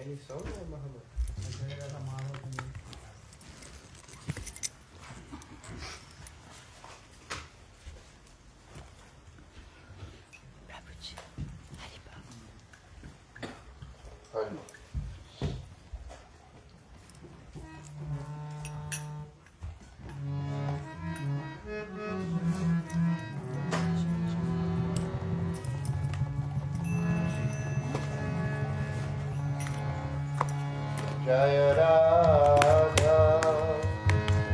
Any song or Mahamad? Jaya Radha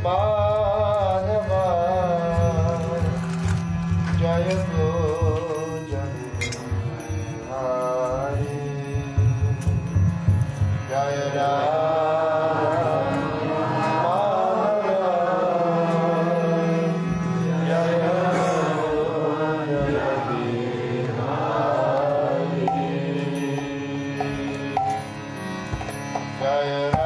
Madhava Jaya Gurudeva Hari Jaya Radha Madhava Jaya Gurudeva Hari Jaya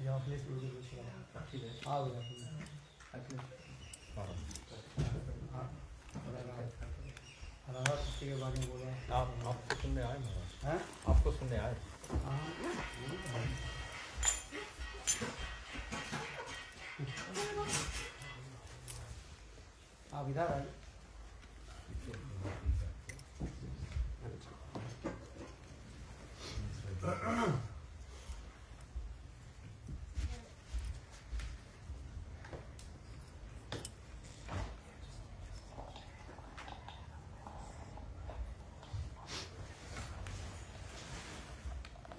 यहाँ please ठीक है आ गया के बारे में बोला आपको सुनने आए महाराज हैं आपको सुनने आए आप इधर आए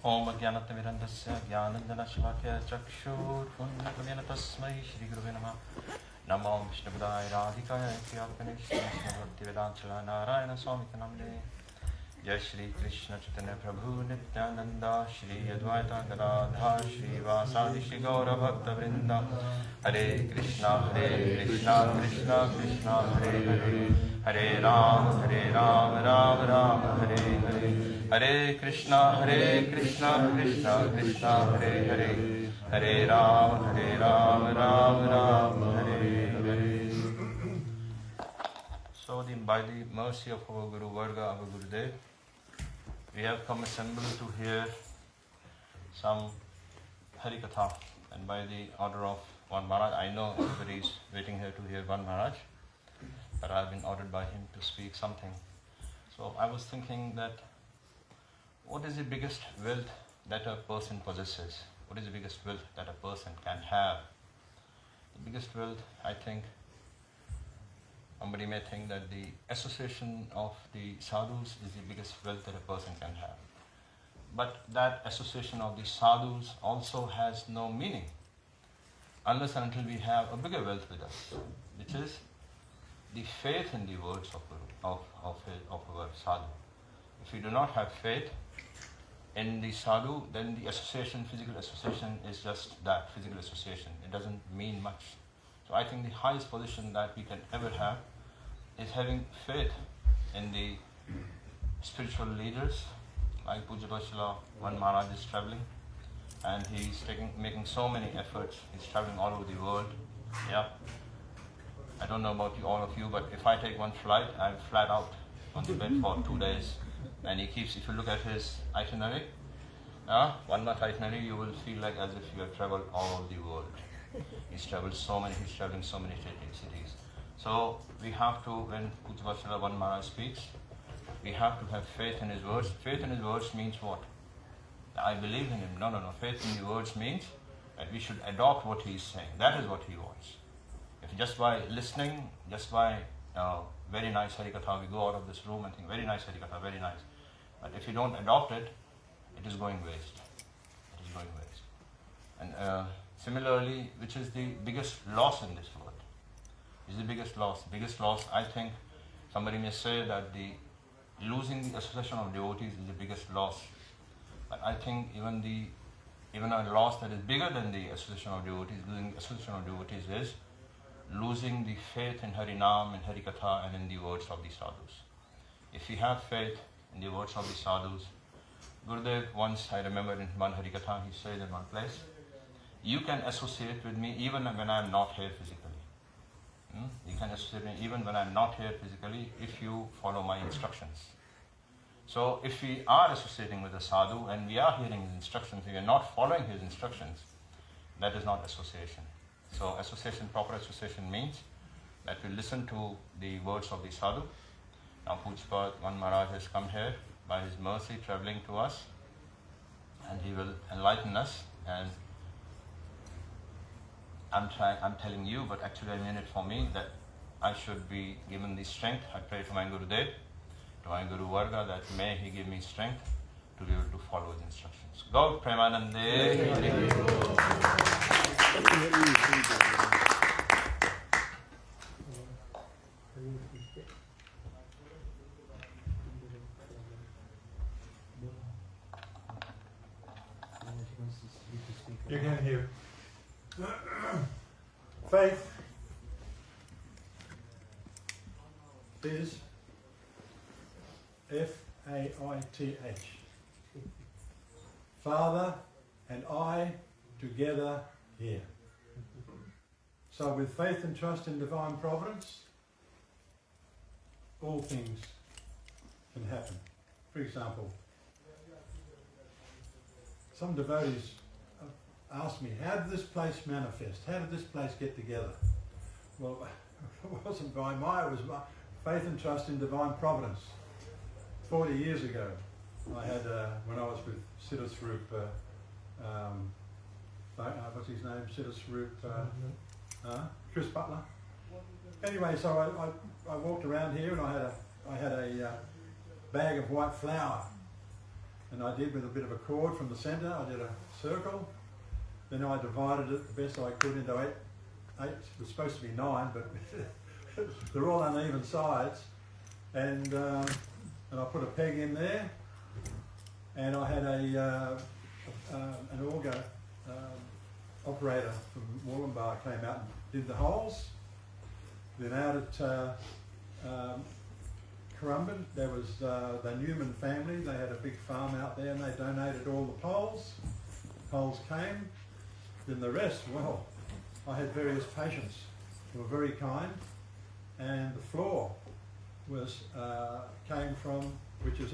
ओम अज्ञानतिमिरन्धस्य ज्ञानञ्जनशलाकया चक्षुरुन्मिलितं तस्मै श्रीगुरुवे नमः। नमो विष्णुपदाय राधिकाय प्रियात्मने श्रीकृष्णभक्तिवेदांतचला नारायण स्वामी नामिने। जय श्री कृष्ण चैतन्य प्रभु नित्यानंद श्री अद्वैता गदाधर श्रीवासादि श्री गौरभक्तवृंद। हरे कृष्णा कृष्णा कृष्णा हरे हरे, हरे राम राम राम हरे हरे, हरे कृष्णा कृष्णा कृष्णा हरे हरे, हरे Ram Ram Ram Hare Hare. So by the mercy of our Guru Varga, our Gurudev, we have come assembled to hear some Harikatha, and by the order of one Maharaj, I know everybody is waiting here to hear one Maharaj, but I have been ordered by him to speak something. So I was thinking that what is the biggest wealth that a person possesses? What is the biggest wealth that a person can have? The biggest wealth, I think, somebody may think that the association of the sadhus is the biggest wealth that a person can have. But that association of the sadhus also has no meaning unless and until we have a bigger wealth with us, which is the faith in the words of our sadhu. If we do not have faith in the sadhu, then the association, physical association, is just that, physical association. It doesn't mean much. So I think the highest position that we can ever have is having faith in the spiritual leaders. Like Puja Bashla, one Maharaj is traveling, and he's making so many efforts. He's traveling all over the world. Yeah. I don't know about all of you, but if I take one flight, I'm flat out on the bed for 2 days. And he keeps, if you look at his itinerary, 1 month itinerary, you will feel like as if you have traveled all over the world. He's traveling so many cities. So we have to, when Puja one Maharaj speaks, we have to have faith in his words. Faith in his words means what? I believe in him. No. Faith in the words means that we should adopt what he is saying. That is what he wants. If just by listening, just by very nice Harikatha, we go out of this room and think, very nice Harikatha, very nice. But if you don't adopt it, it is going waste. It is going waste. And similarly, which is the biggest loss in this world? Is the biggest loss. Biggest loss, I think, somebody may say that losing the association of devotees is the biggest loss. But I think even a loss that is bigger than the association of devotees, losing the association of devotees, is losing the faith in Harinam, in Harikatha, and in the words of the sadhus. If we have faith in the words of the sadhus, Gurudev once, I remember in one Harikatha, he said in one place, you can associate with me even when I am not here physically. You can associate with me even when I am not here physically if you follow my instructions. So if we are associating with a sadhu and we are hearing his instructions, we are not following his instructions, that is not association. So association, proper association means that we listen to the words of the sadhu. Now Pujapad, one Maharaj has come here by his mercy, traveling to us, and he will enlighten us. And I'm telling you, but actually I mean it for me, that I should be given the strength. I pray to my Gurudev, to my Guru Varga, that may he give me strength to be able to follow his instructions. Go Premanande. You can hear. Faith is F-A-I-T-H. Father and I together here. So with faith and trust in divine providence, all things can happen. For example, some devotees asked me, how did this place manifest? How did this place get together? Well, it wasn't by it was my faith and trust in divine providence. 40 years ago, I had, when I was with siddha-rupena, what's his name? Siddha-rupena, Chris Butler. Anyway, so I walked around here and I had a bag of white flour, and I did with a bit of a cord from the centre. I did a circle. Then I divided it the best I could into eight. It was supposed to be 9, but they're all uneven sides. And I put a peg in there, and I had an auger operator from Murwillumbah came out and did the holes. Then out at Currumbin, there was the Newman family. They had a big farm out there, and they donated all the poles. Poles came. Then the rest, well, I had various patients who were very kind, and the floor was came from, which is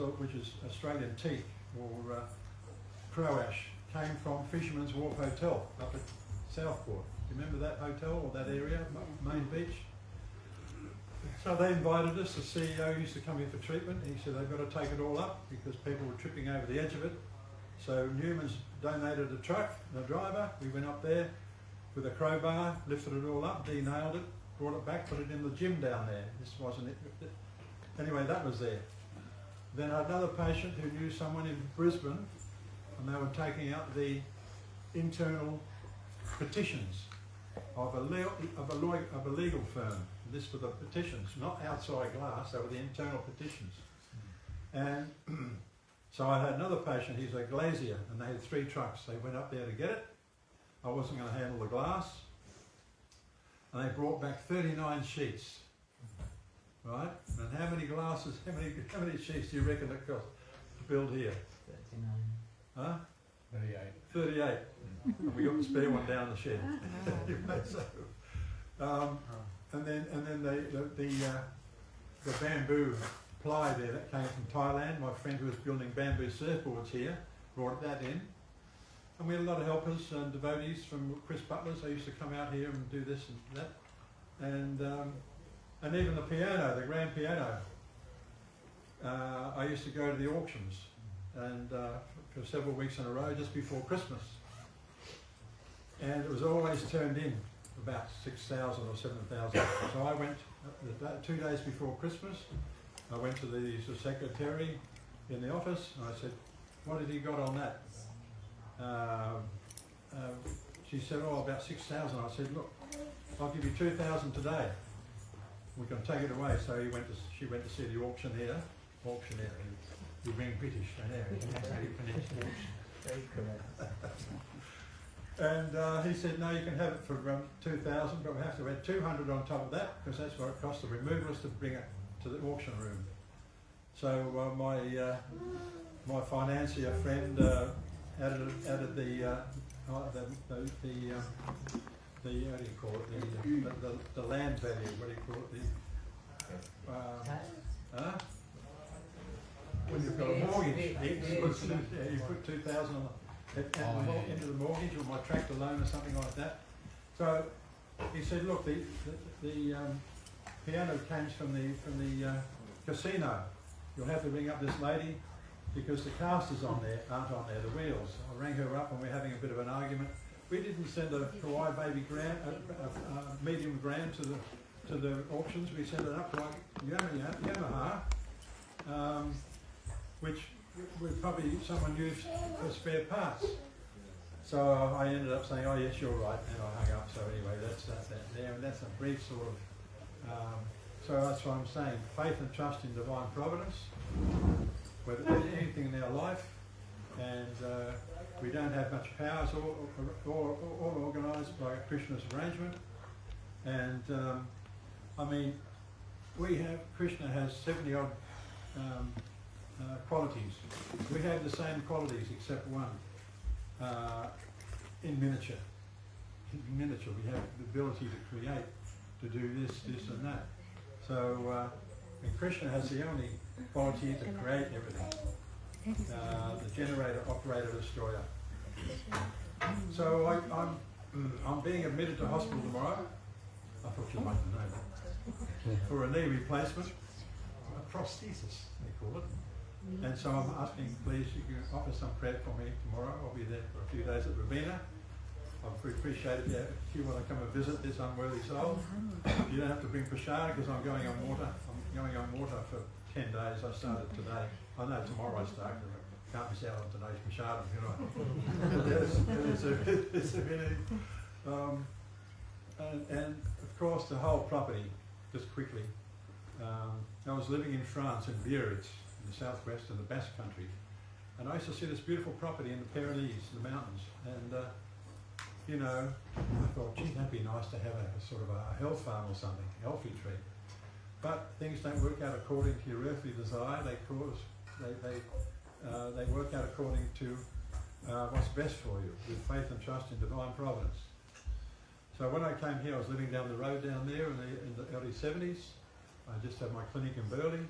Australian teak or crow ash, came from Fisherman's Wharf Hotel up at Southport. Do you remember that hotel or that area, Main Beach? So they invited us. The CEO used to come in for treatment. He said they've got to take it all up because people were tripping over the edge of it. So Newman's donated a truck and a driver. We went up there with a crowbar, lifted it all up, de-nailed it, brought it back, put it in the gym down there. This wasn't it. Anyway, that was there. Then another patient who knew someone in Brisbane, and they were taking out the internal petitions of a legal firm. This were the petitions, not outside glass, they were the internal petitions. And so I had another patient, he's a glazier, and they had 3 trucks. They went up there to get it. I wasn't going to handle the glass. And they brought back 39 sheets. Right? And how many glasses, how many sheets do you reckon it cost to build here? 39. Huh? 38. 38. And we got the spare one down the shed. And then the bamboo ply there that came from Thailand. My friend who was building bamboo surfboards here brought that in. And we had a lot of helpers and devotees from Chris Butler's. They used to come out here and do this and that. And even the piano, the grand piano. I used to go to the auctions and for several weeks in a row just before Christmas. And it was always turned in about 6,000 or 7,000. So I went 2 days before Christmas. I went to the secretary in the office and I said, "What have you got on that?" She said, "Oh, about 6,000." I said, "Look, I'll give you 2,000 today. We can take it away." So she went to see the auctioneer. You ring British, I know. Very correct. And he said, "No, you can have it for 2,000, but we have to add 200 on top of that because that's what it costs the removalists to bring it to the auction room." So my financier friend added the what do you call it, the land value, what do you call it, when you've got a mortgage, you put 2,000 on into the mortgage or my tractor loan or something like that. So he said, "Look, the piano came from the casino. You'll have to ring up this lady because the casters aren't on there, the wheels." I rang her up and we're having a bit of an argument. We didn't send a Kauai baby grand, a medium grand to the auctions. We sent it up to Yamaha, which would probably someone used for spare parts. So I ended up saying, "Oh yes, you're right," and I hung up. So anyway, that's that there, and that's a brief sort of. So that's what I'm saying: faith and trust in divine providence, whether anything in our life, and we don't have much power. It's all organised by Krishna's arrangement, and I mean, Krishna has 70 odd. Qualities. We have the same qualities except one. in miniature. In miniature, we have the ability to create, to do this, this and that. So, and Krishna has the only quality to create everything. The generator, operator, destroyer. So I'm being admitted to hospital tomorrow. I thought you'd like to know that. For a knee replacement, a prosthesis, they call it. And so I'm asking, please, you can offer some prayer for me tomorrow. I'll be there for a few days at Ravenna. I'd appreciate it if you want to come and visit this unworthy soul. You don't have to bring prasad because I'm going on water. I'm going on water for 10 days. I started today. I know tomorrow I start because I can't miss out on today's prasad, you know. There's a really, and of course the whole property, just quickly. I was living in France, in Biarritz, in the southwest of the Basque country, and I used to see this beautiful property in the Pyrenees, the mountains, and you know, I thought, gee, that'd be nice to have a sort of a health farm or something, a healthy tree. But things don't work out according to your earthly desire. They work out according to what's best for you, with faith and trust in divine providence. So when I came here, I was living down the road down there in the early 70s. I just had my clinic in Burley,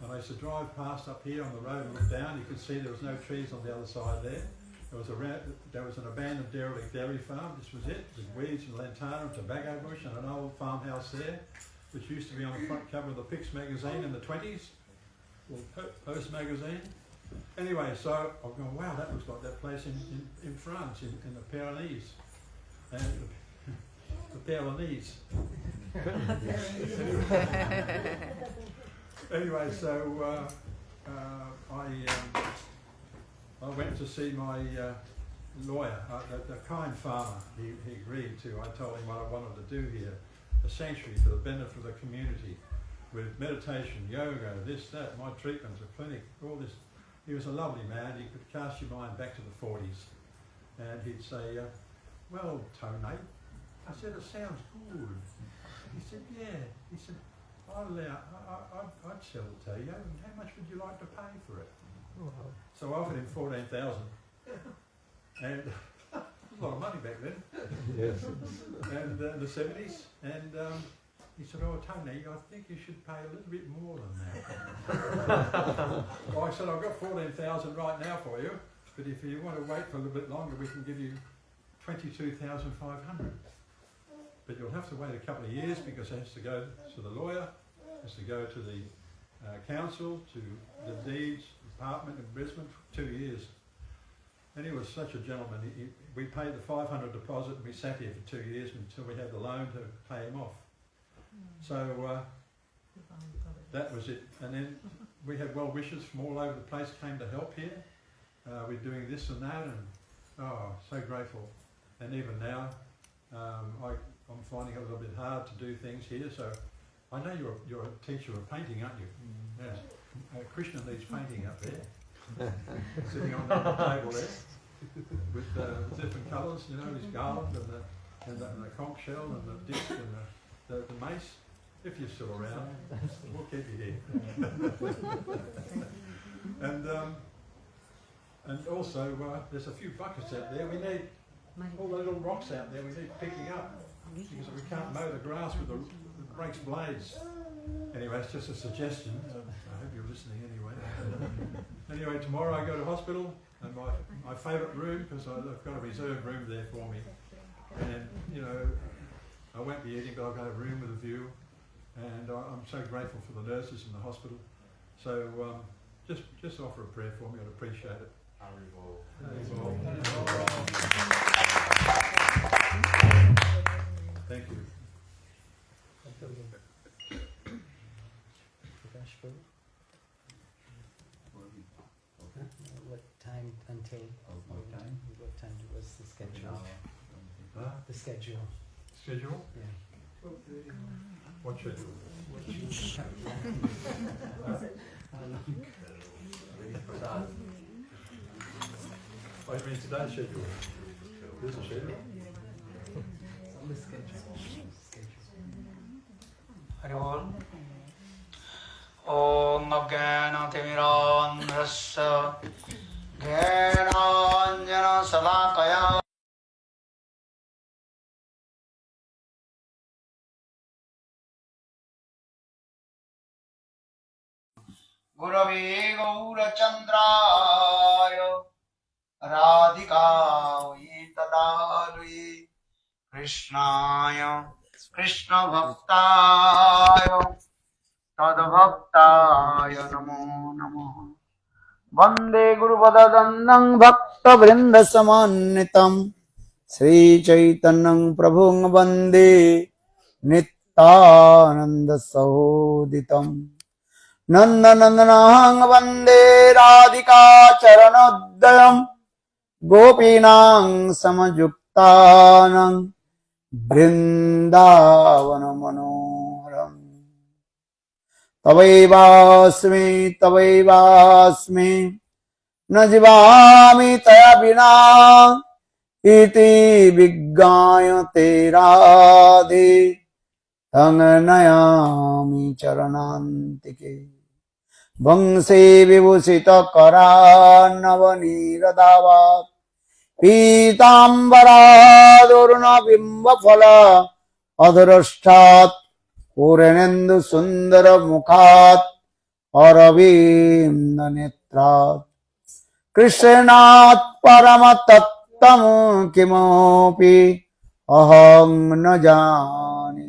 and I used to drive past up here on the road and look down. You could see there was no trees on the other side there. There was an abandoned derelict dairy farm. This was it, with weeds and lantana and tobacco bush and an old farmhouse there, which used to be on the front cover of the Pix magazine in the 20s, or Post magazine. Anyway, so I'm going, wow, that looks like that place in France, in the Pyrenees. And the Pyrenees. Anyway, so I went to see my lawyer, the kind farmer. He agreed to. I told him what I wanted to do here, a sanctuary for the benefit of the community, with meditation, yoga, this, that, my treatments, a clinic, all this. He was a lovely man. He could cast your mind back to the 40s, and he'd say, "Well, Tony," I said, "it sounds good." He said, "Yeah." He said, I'd sell it to you. And how much would you like to pay for it? So I offered him 14,000, and a lot of money back then. Yes. And in the 70s, and he said, "Oh, Tony, I think you should pay a little bit more than that." Well, I said, "I've got 14,000 right now for you, but if you want to wait for a little bit longer, we can give you 22,500. But you'll have to wait a couple of years because it has to go to the lawyer, has to go to the council, to the deeds department in Brisbane for 2 years." And he was such a gentleman. We paid the 500 deposit and we sat here for 2 years until we had the loan to pay him off. So that was it. And then we had well wishers from all over the place came to help here. We're doing this and that, and so grateful. And even now, I'm finding it a little bit hard to do things here. So I know you're a teacher of painting, aren't you? Yes. Krishna needs painting up there, sitting on the table there, with different colours. You know, his garland and the conch shell and the disc and the mace. If you're still around, we'll keep you here. And also, there's a few buckets out there. We need all the little rocks out there. We need picking up because we can't mow the grass with it breaks blades. Anyway, it's just a suggestion. I hope you're listening anyway. Anyway, tomorrow I go to hospital, and my favourite room, because I've got a reserved room there for me. And you know, I won't be eating, but I've got a room with a view. And I'm so grateful for the nurses in the hospital. So just offer a prayer for me. I'd appreciate it. Thank you. What time until? What time? What time was the schedule? The schedule. Schedule? Yeah. What schedule? Oh, you mean today's schedule? There's a schedule? On the schedule. Hariol. Om Ajnana Timirandhasya Jnana Salakaya Gurave Gaurachandraya Radhikaye Tadalye Krishnaya Krishna Bhaktaya Tadbhaktaya Namo Namo Vande Guru Padadandam Bhakta Vrinda Samanitam śrī-caitanya Prabhung Vande Nityananda Sahoditam Nandanandanang Vande Radhika Charanodayam Gopinang Samajuktanang Vrindavana Manoharam Tavaivasmi na jivami taya bina iti viggayate Radhe tanganayami charanantike vangse vibhusita karanavaniradhavat pītāṁbarādurna bimbaphala adharashtat puranendu sundara mukhat aravinda netrat krishnat paramatattam kimopi aham na jani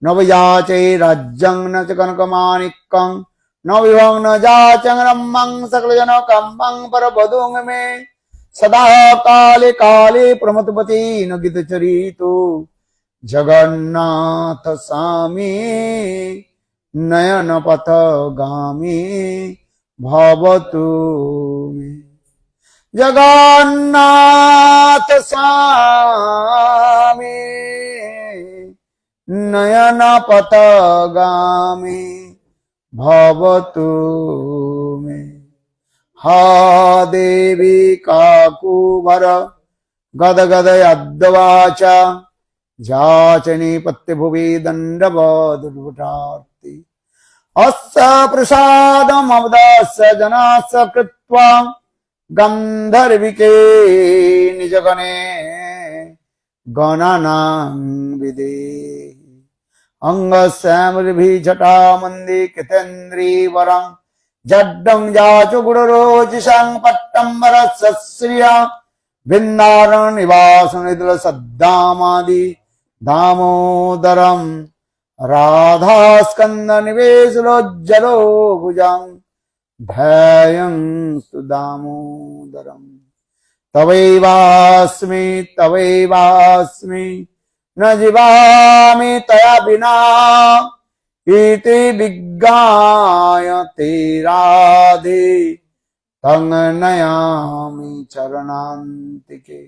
navayache rajjang na chakanakamanikam navivang na jachang rammang saklajana kammang parabadung me सदा काले काले प्रमतपति न गित चरितो जगन्नाथ स्वामी नयन पथ गामी भवतु मे जगन्नाथ स्वामी नयन पथ गामी भवतु मे हा देवी काकुभर गद गद यद्वाचा जाचनी पत्ते भुवि दंडवदुर्भुटार्ति अस्य प्रसादम् अवदस्य जनास्य कृत्वा गंधर्विके निजगणे गणानां विदेहि अंगस्यामृभिर्जटा मन्दे कृतेन्द्रीवरम् जड्डं जाचु गुरुरोचिषं पट्टम्बरस्य भिन्नारण निवासनिधुल सद्दामादि दामोदरं राधास्कन्द निवेशलोज्जलो भुजं ध्येयं सुदामोदरं तवैवास्मि न जीवामि तया विना इति विज्ञायते राधे तंगनयामि चरणान्तिके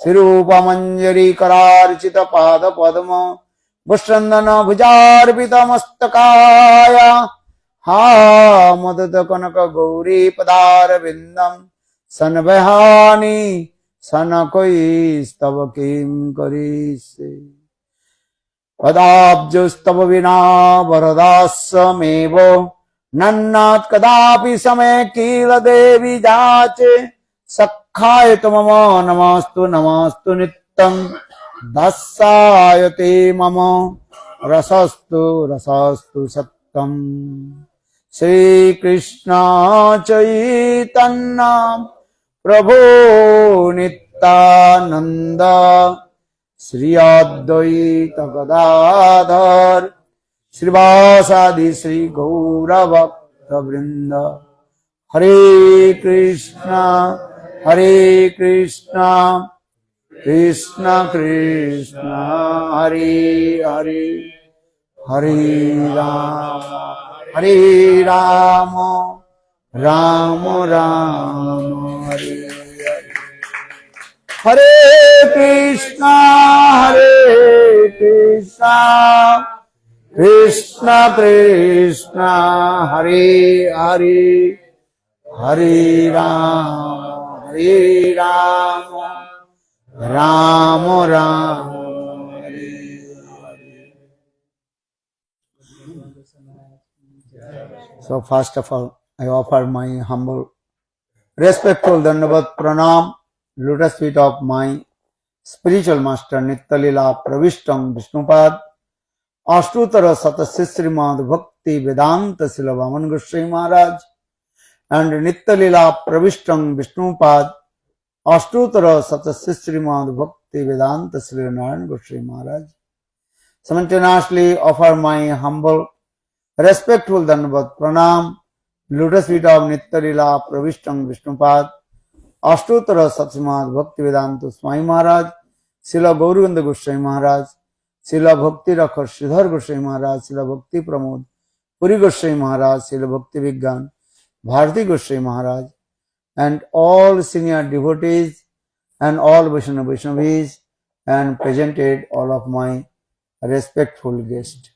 श्रीरूपमञ्जरी करार्चित पाद पद्म भुषन्दन भुजार्पित मस्तकाय हा मदत कनक गौरी पदारविन्दं सन्वहानि सनकैस्तव किं करिष्ये पदाब्जस्तव विना वरदास्यमेव नन्नात् कदापि समय किल देवी जाचे सखाय मम नमस्तु नमस्तु नित्यं दास्यायते मम रसस्तु रसस्तु सत्यं श्रीकृष्ण चैतन्य प्रभो नित्यानन्द श्री अद्वैत गदाधर श्रीवासादि श्री गौर भक्त वृंद हरे Krishna Krishna Krishna Hare Hare Hare Ram Ram Ram Hare Hare Krishna Krishna Krishna Hare Hare Hare Ram Ram Ram Hare Hare. So first of all, I offer my humble, respectful Dandavat Pranam, lotus feet of my spiritual master Nitya Lila Pravishtam Vishnupad Ashtutara Satasya Srimad Bhakti Vedanta Srila Vaman Goswami Maharaj and Nitya Lila Pravishtam Vishnupad Ashtutara Satasya Srimad Bhakti Vedanta Srila Narayana Goswami Maharaj. Simultaneously offer my humble, respectful Dandavat Pranam, lotus feet of Nitya Lila Pravishtam Vishnupad Ashtutara Satsrimad Bhakti Vedanta Swami Maharaj, Srila Gauranga Goswami Maharaj, Srila Bhakti Rakhar Sridhar Goswami Maharaj, Srila Bhakti Pramod Puri Goswami Maharaj, Srila Bhakti Vigyan Bharati Goswami Maharaj, and all senior devotees and all Vaisnavis, and presented all of my respectful guests.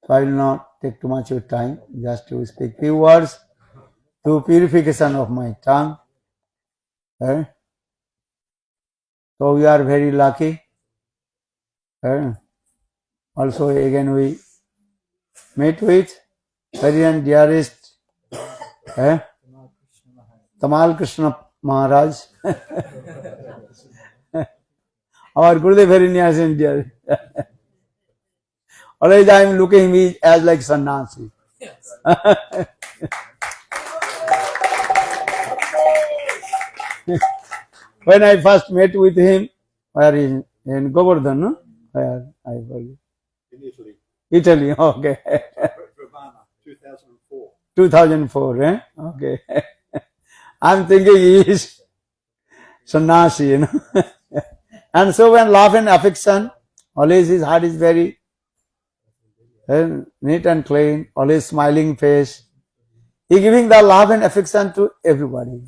So I will not take too much of time, just to speak few words to purification of my tongue. So we are very lucky. Also again we meet with very and dearest Tamal Krishna Maharaj. Our Gurudeva very near and dear. Always I am looking me as like sannyasi. Yes. When I first met with him, where in Govardhan, no? Where I forget. In Italy. Italy, okay. Ravana, 2004. 2004, eh? Okay. I'm thinking he is sannyasi, you know. And so when love and affection, always his heart is very neat and clean, always smiling face. He giving the love and affection to everybody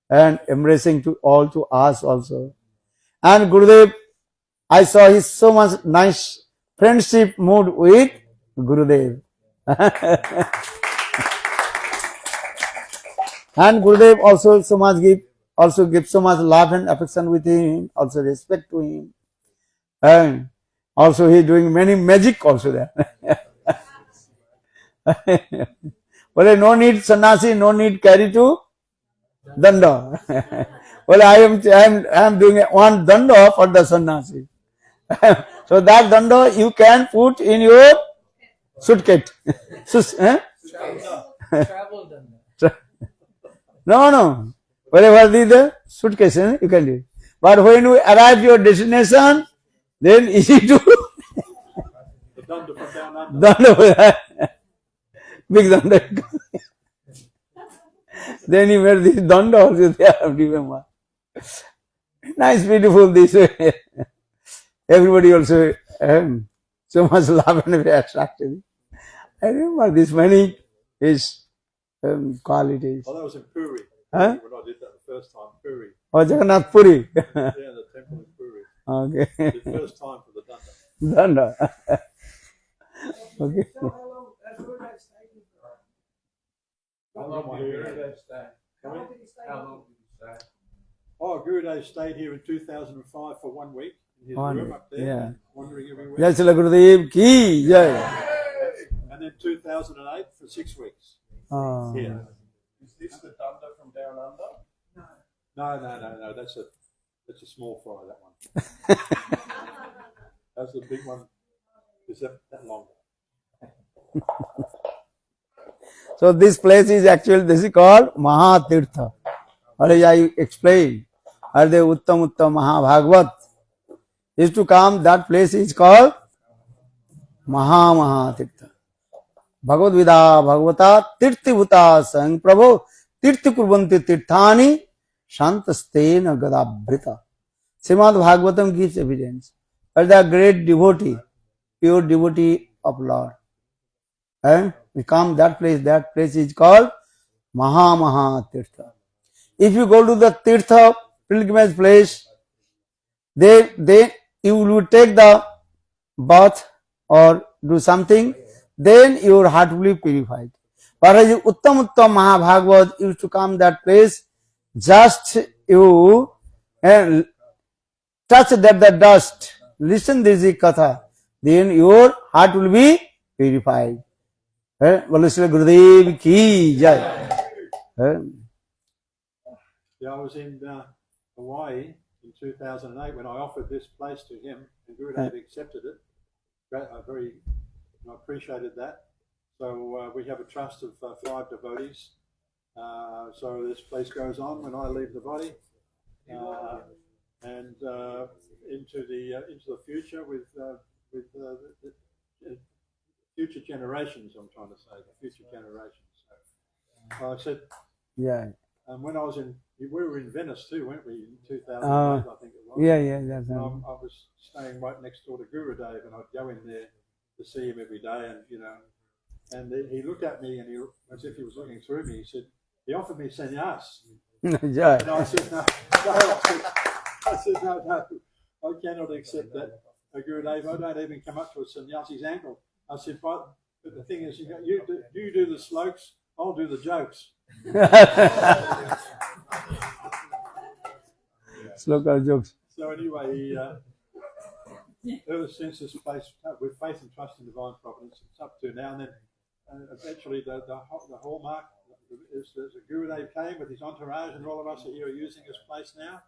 and embracing to all, to us also. And Gurudev, I saw his so much nice friendship mood with Gurudev. And Gurudev also so much give so much love and affection with him, also respect to him. And also he doing many magic also there. Well, no need sannyasi, no need carry to danda. Well, I am doing one danda for the sannyasi. So that danda you can put in your suitcase. Travel danda. No. Wherever the suitcase, you can do it. But when you arrive your destination, then easy to The danda from down under. danda, big danda. Then you wear this danda also there, remember. Nice, beautiful this way. Everybody also so much love and very attractive. I remember this many is qualities. Oh, that was in Puri. Huh? When I did that the first time, Puri. Oh, Jagannath Puri. Yeah, the temple in Puri. Okay. The first time for the danda. Danda. Okay. How long did Gurudev stay? Oh, Gurudev stayed here in 2005 for 1 week in his room up there, yeah. wandering everywhere. Jai Srila Gurudev ki jai. And then 2008 for 6 weeks here. Is this the danda from down under? No. That's a small fry, that one. That's the big one. Is that long? So this place is actually, this is called maha-tirtha. Or as I explained, are the Uttam Maha-bhagavat is to come, that place is called maha-tirtha. Bhagavad Vida Bhagavata Tirthi Bhuta Sang Prabhu Tirthi Kurvanti Tirthani Shantastena Gadabhrita. Srimad Bhagavatam gives evidence. But the great devotee, pure devotee of Lord. We come that place is called Maha-tirtha. If you go to the Tirtha pilgrimage place, then you will take the bath or do something, then your heart will be purified. Whereas Uttam Mahabhagavat used to come that place, just you touch that the dust, listen this katha, then your heart will be purified. Bolo Srila Gurudev ki jai. Yeah, I was in Hawaii in 2008 when I offered this place to him, and Gurudev accepted it very I appreciated that. So we have a trust of 5 devotees. So this place goes on when I leave the body, and into the future with the future generations. I'm trying to say the future generations. So I said, Yeah. when I was we were in Venice too, weren't we? In 2008, I think it was. Yeah, that's I was staying right next door to Gurudeva, and I'd go in there to see him every day, and he looked at me, and as if he was looking through me. He said, he offered me sannyas. Yeah. And I said, no. I said, no, I cannot accept that. Gurudeva, I don't even come up to a sannyasi's ankle. I said, but the thing is, you do the slokes, I'll do the jokes. Sloka jokes. So anyway, ever since this place, with faith and trust in divine providence, it's up to now. And then eventually the hallmark is that Gurudev came with his entourage, and all of us are here using this place now.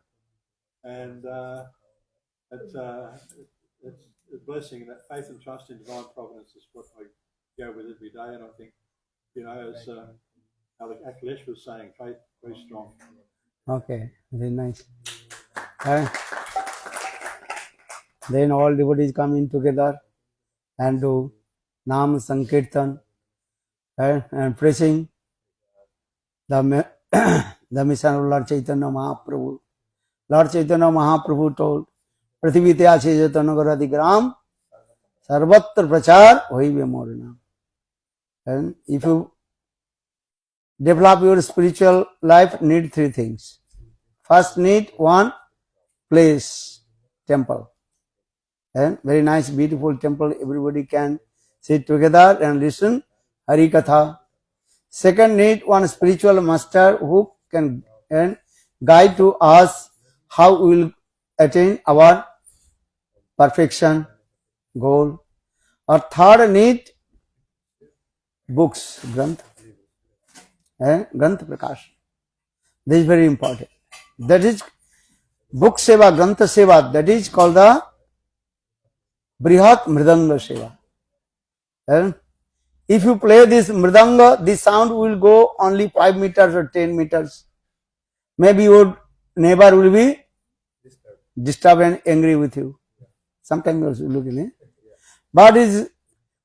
And it's a blessing, and that faith and trust in divine providence is what I go with every day. And I think, as Akhilesh was saying, faith very strong. Okay, very nice. Then all devotees come in together and do Nam Sankirtan and praising the mission of Lord Caitanya Mahaprabhu. Lord Caitanya Mahaprabhu told, Prithivite ache jatanagara gram sarvatra prachar hoibe morna. And if you develop your spiritual life, need 3 things. First need 1 place, temple. And very nice, beautiful temple. Everybody can sit together and listen Harikatha. Second need 1 spiritual master who can guide to us how we will attain our perfection, goal. Or third need books, Granth. Granth Prakash. This is very important. That is Vapu-seva, Grantha-seva. That is called the Brihat Mridanga Seva. And if you play this Mridanga, the sound will go only 5 meters or 10 meters. Maybe your neighbor will be disturbed and angry with you. Sometimes you also look in it. But is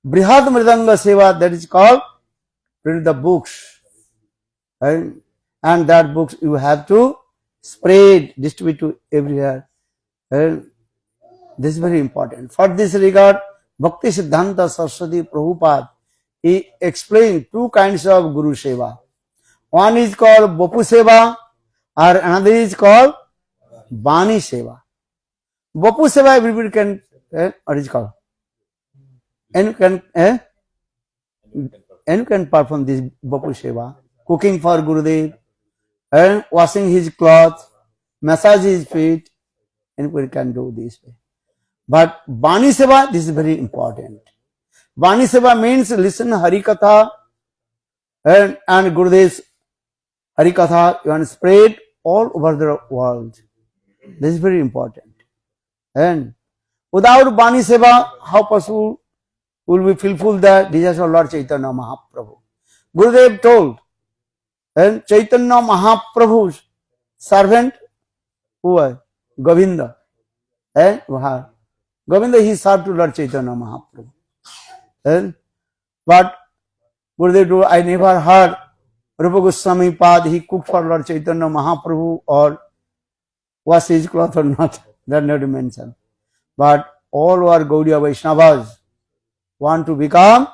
Brihat Mridanga Seva, that is called read the books. And that books you have to spread, distribute to everywhere. And this is very important. For this regard, Bhakti Siddhanta Saraswati Prabhupada, he explained 2 kinds of Guru Seva. One is called Vapu-seva, or another is called Vani-seva. Vapu-seva everybody can, what is called? And you can perform this Vapu-seva. Cooking for Gurudev, washing his clothes, massage his feet, anybody can do this way. But Vani-seva, this is very important. Vani-seva means listen Harikatha and Gurudev's Harikatha, you want to spread all over the world. This is very important. And without Vani-seva, how possible will we fulfill the desires of Lord Caitanya Mahaprabhu? Gurudev told, and Caitanya Mahaprabhu's servant, who was Govinda, Govinda, he served to Lord Caitanya Mahaprabhu. But Gurudev told, I never heard Rupa Gosvami Pad, he cooked for Lord Caitanya Mahaprabhu or washed his cloth or not. That not mentioned. But all our Gaudiya Vaisnavas want to become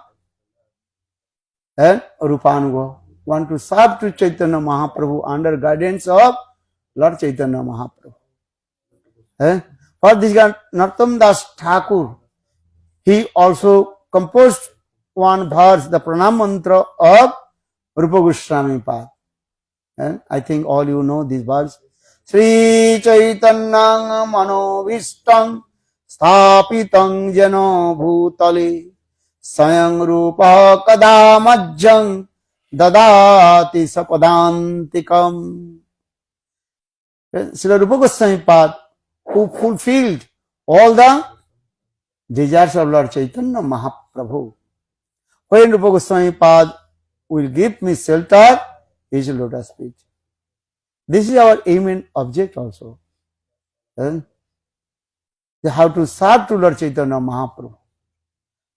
rupanugas, want to serve to Caitanya Mahaprabhu under guidance of Lord Caitanya Mahaprabhu. For this guy, Narottama Dasa Thakura, he also composed 1 verse, the pranam mantra of Rupa Gosvami Pad. I think all you know this verse. śrī-caitanya-mano'bhīṣṭaṁ sthāpitaṁ yena bhū-tale sayanrupa kadamajjam dadāti sapadantikam. Srila Rupa Gosvami Pad, who fulfilled all the desires of Lord Caitanya Mahaprabhu. When Rupa Goswami Pad will give me shelter, his lotus feet. This is our aim and object also. How to serve to Lord Caitanya Mahaprabhu.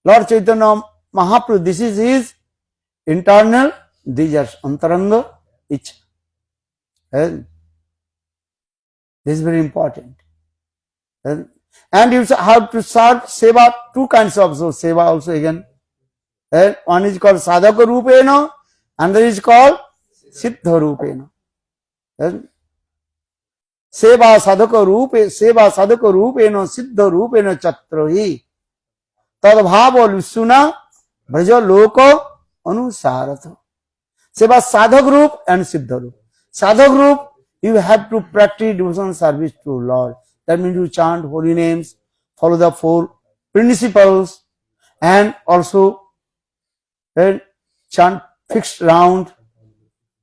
Lord Caitanya Mahaprabhu, this is his internal, these are antaranga, ichha. This is very important. And you have to serve seva, two kinds of seva also again. One is called sadhaka-rupena, another is called siddha-rupena. Seva sadhaka-rupena, siddha-rupena chatrahi. Tadbhava vishuna braja loko anusarata. Seva sadhak group and siddha group. Sadhak group, you have to practice devotional service to Lord. That means you chant holy names, follow the four principles, and also chant fixed round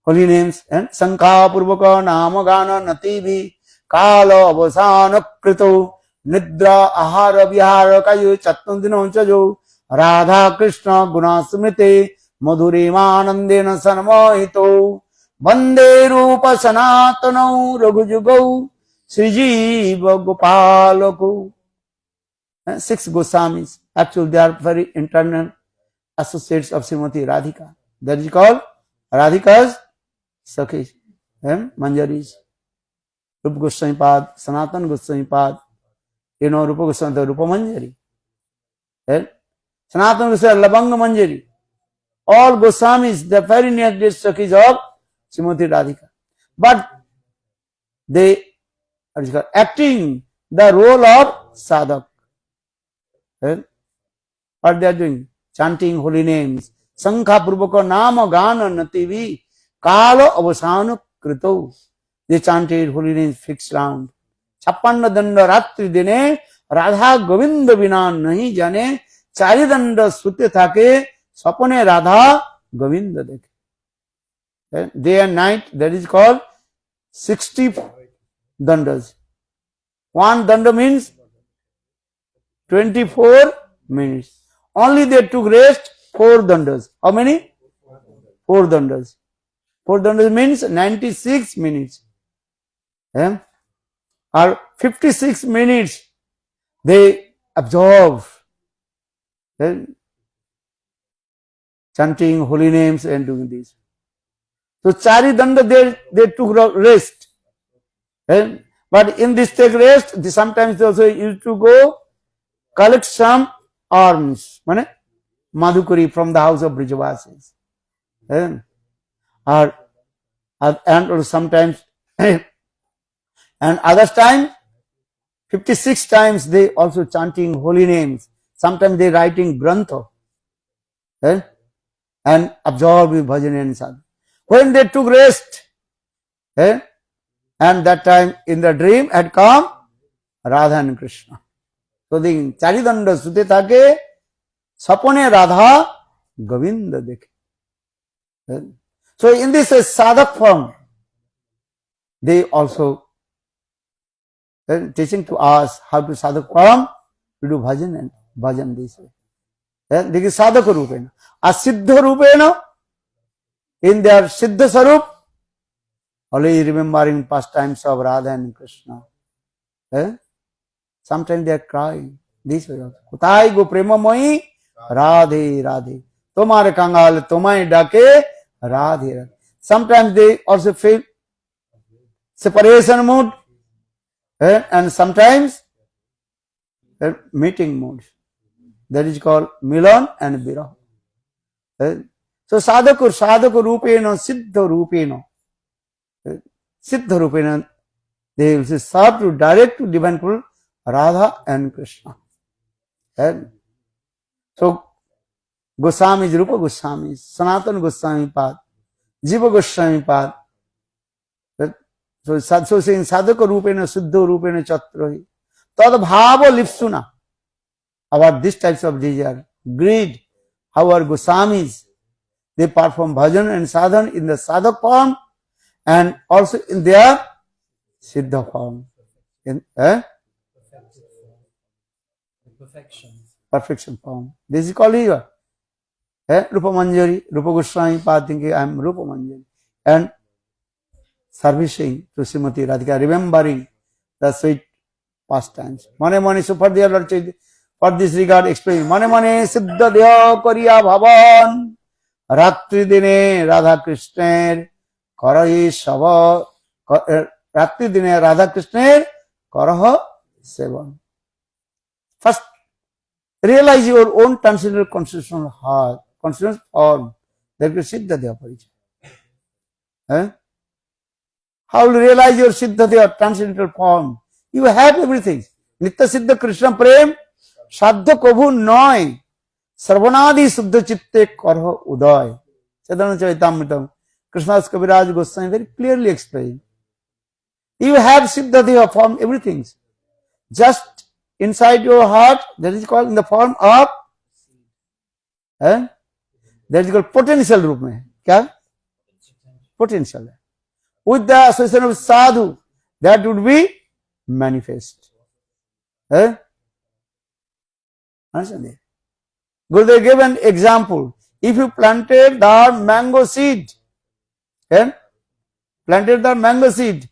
holy names and sankha purvaka namagana nativi kala avasana krito nidra ahara vihara kayo chatnandino chajo Radha Krishna gunasmrite madhuremanandena sanmohito Vande Rupa Sanatano Raghujugau Srijiva Gopalako. Six Gosvamis. Actually, they are very internal associates of Srimati Radhika. That is called Radhika's Sakhi, Manjaris. Rupa Goswami Pad, Sanatana Goswami Pad. You know Rupa Goswami, the Rupa Manjari. Sanatana Goswami, Labanga Manjari. All Goswamis, the very near Sakhis of Srimati Radhika. But they are acting the role of sadhak. What they are doing? Chanting holy names. Sankha purvaka nama gana nativi kala avasana krito. They chanted holy names fixed round. Chappanna danda ratri dine Radha Govinda vina nahi jane chari danda sute thake sapane Radha Govinda dekhe. Day and night, that is called 60 dandas. One danda means 24 minutes. Only they took rest 4 dandas. How many? 4 dandas. 4 dandas means 96 minutes. Or 56 minutes they absorb chanting holy names and doing this. So chari danda they took rest. But in this take rest, sometimes they also used to go collect some alms, madhukari from the house of Brijavasis. And sometimes and other time 56 times they also chanting holy names. Sometimes they writing grantha and absorbing bhajan and sadhana. When they took rest, and that time in the dream had come Radha and Krishna. So the charidanda sute thake sapane Radha Govinda dekhe. So in this sadhak form, they also teaching to us how to sadhak form, to do bhajan and bhajan this way. This is sadhaka-rupena. Asiddha-rupena, in their siddha sarup, always remembering pastimes of Radha and Krishna. Sometimes they are crying. This way also. Kutai go Prema-bhakti-candrika, Radhe, Radhe. Tomare kangal, tomai dake, Radhe, Radhe. Sometimes they also feel separation mood, and sometimes meeting mood. That is called Milan and Viraha. So sadhaka-rupena, siddha-rupena. Siddha-rupena, they will serve to direct to divine pull Radha and Krishna. So Goswamis, Rupa Gosvamis, Sanatana Goswami Pad, Jiva Goswami Pad. So saying sadhaka-rupena, siddha-rupena chatrahi. Tadbhava lipsuna. About these types of desire, greed, how our Goswamis, they perform bhajan and sadhan in the sadhak form and also in their siddha form. Perfection form. This is called ego. Rupa Manjari, Rupa Gosvami Pad thinking I am Rupa Manjari. And servicing to Srimati Radhika, remembering the sweet pastimes. Mane mane, so for their Lord Chaitanya, for this regard explain, mane mane siddha deha kariya bhavan, ratri dine Radha Krishner, karahi shava, ratri dine Radha Krishner, karaha sevan. First, realize your own transcendental constitutional heart, constitutional form. That is siddha deha paricha. How will you realize your siddha deha transcendental form? You have everything. Nitya siddha Krishna prem, sadhya kabhu noy, sarvanadi suddha chitte karha uday. Sadhana-charitamritam. Krishna's Kaviraj Goswami very clearly explained. You have siddha deha form, everything. Just inside your heart, that is called in the form of, that is called potential रूप में. क्या? Potential. With the association of sadhu, that would be manifest. Understand? Gurudeva gave an example. If you planted the mango seed, planted the mango seed,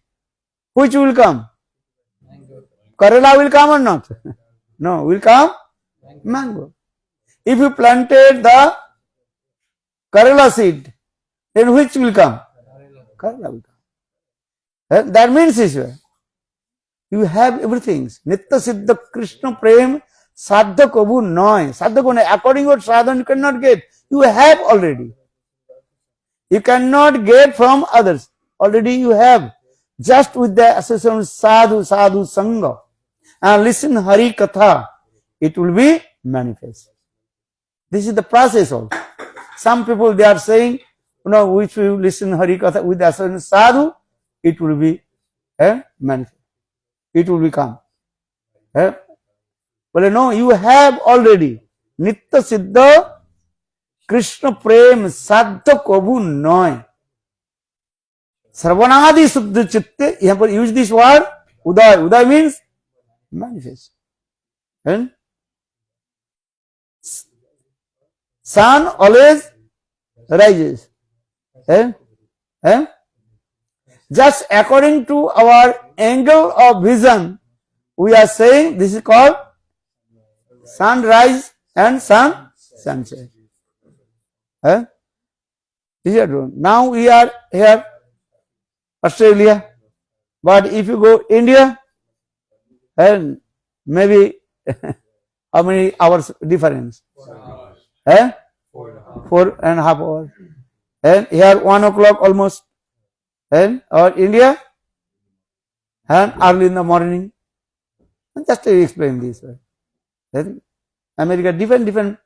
which will come? Karela will come or not? No, will come mango. If you planted the Karela seed, then which will come? Karela will come. That means you have everything. Nitya siddha Krishna prem sadhya kabhu noy. Sadhya kabhu noy. According to what sadhana you cannot get. You have already. You cannot get from others. Already you have. Just with the association of sadhu, sadhu sangha. And listen Harikatha. It will be manifest. This is the process also. Some people they are saying, which will listen Harikatha with the association of sadhu, it will be manifest. It will become. Well, no, you have already. Nitya siddha Krishna prem sadhya kabhu noy. Sarvanadi suddha chitte. Here पर use this word uday. Uday means manifest. Sun always rises. Just according to our angle of vision, we are saying this is called sunrise and sunset. Now we are here, Australia, but if you go India, and maybe how many hours difference? 4.5 hours. And here 1 o'clock almost. And or India, and early in the morning. And just to explain this way. Then America, different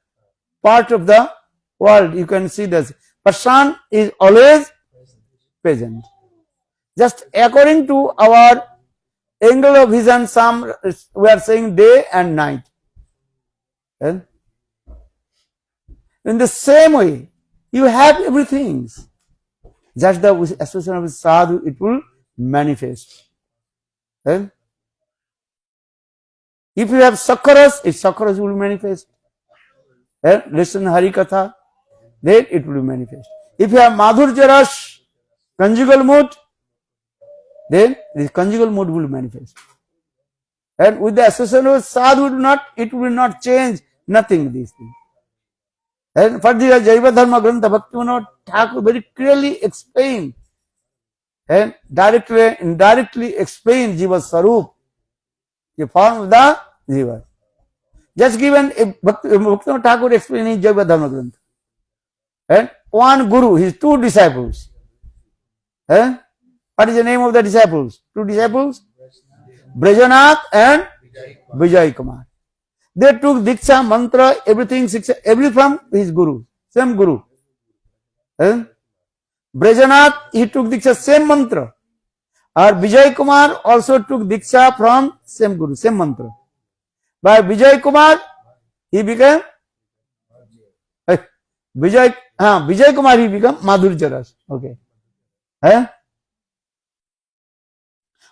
part of the world, you can see this. But sun is always present. Just according to our angle of vision, some we are saying day and night. And in the same way, you have everything. Just the association of sadhu, it will manifest. If you have sakharas, sakharas will manifest. Listen Harikatha, then it will manifest. If you have madhurya-ras, conjugal mood, then this conjugal mood will manifest. And with the association of sadhu, it will not change nothing these things. And for the Jaiva Dharma Grantha, Bhaktivinoda Thakur very clearly explained and directly, indirectly explained Jiva Sarup, the form of the Jiva. Just given Bhaktivinoda Thakur explaining Jaiva Dharma Grantha. And one Guru, his 2 disciples. What is the name of the disciples? 2 disciples? Brajanath and Vijay Kumar. They took Diksha, mantra, everything from his Guru, same Guru. Brajanath, he took Diksha, same mantra. Or Vijay Kumar also took Diksha from same Guru, same mantra. By Vijay Kumar, he became Vijay Kumar, he became Madhurya-ras. Okay.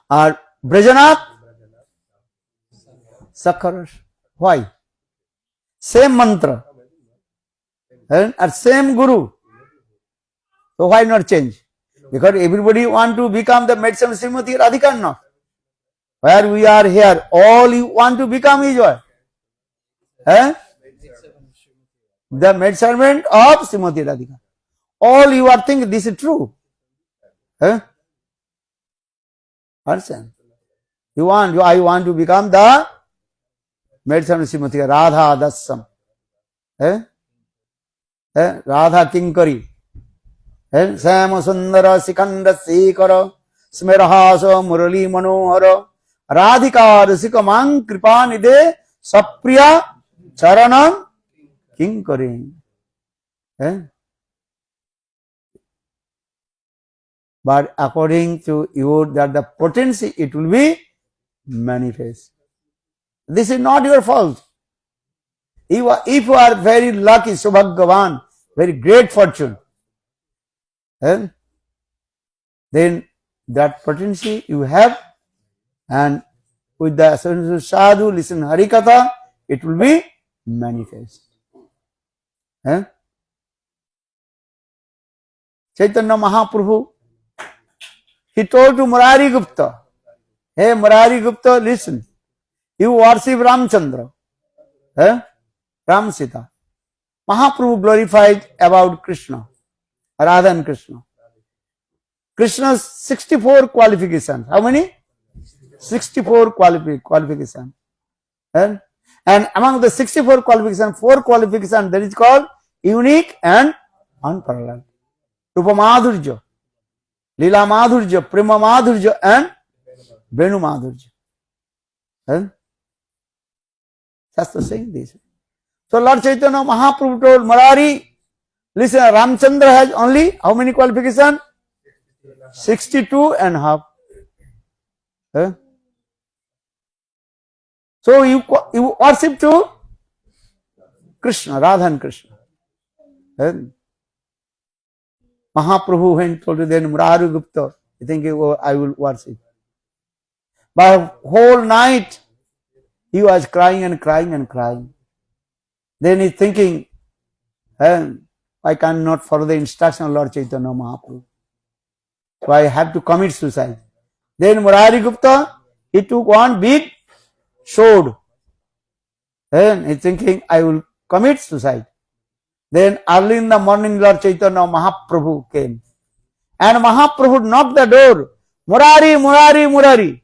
Or Brajanath, Sakharas. Why? Same mantra. And same Guru. So why not change? Because everybody want to become the maids of Srimati Radhika, no? Where we are here, all you want to become is what? The maid servant of Srimati Radhika. All you are thinking this is true. Understand? I want to become the maid servant of Srimati Radha Dasam. Radha Kinkari. Sama Sundara Sikanda Sikara Smerahasa Murali Manohara Radhika Rasikamang Kripanide Sapriya Charanam Kinkari. But according to you, that the potency, it will be manifest. This is not your fault. If you are very lucky, Subhagavan, very great fortune, then that potency you have, and with the association of sadhu, listen Harikatha, it will be manifest. Caitanya Mahaprabhu, he told to Murari Gupta, hey Murari Gupta, listen, you worship Ramchandra, Ram Sita. Mahaprabhu glorified about Krishna, Radhe and Krsna. Krishna's 64 qualifications. How many? 64 qualifications. And among the 64 qualifications, 4 qualifications, that is called unique and unparalleled. Rupa Madhurja, Lila Madhurja, Prema-bhakti-candrika, and Vani-seva. That's the saying this. So Lord Caitanya Mahaprabhu told Murari, listen, Ramchandra has only how many qualifications? 62 and a half. So you worship to Krishna, Radha and Krsna. Mahaprabhu went told then Murari Gupta, you think I will worship. But whole night he was crying and crying and crying. Then he's thinking, I cannot follow the instruction of Lord Caitanya Mahaprabhu. So I have to commit suicide. Then Murari Gupta, he took one big sword. Then he's thinking, I will commit suicide. Then early in the morning, Lord Caitanya Mahaprabhu came. And Mahaprabhu knocked the door. Murari, Murari, Murari.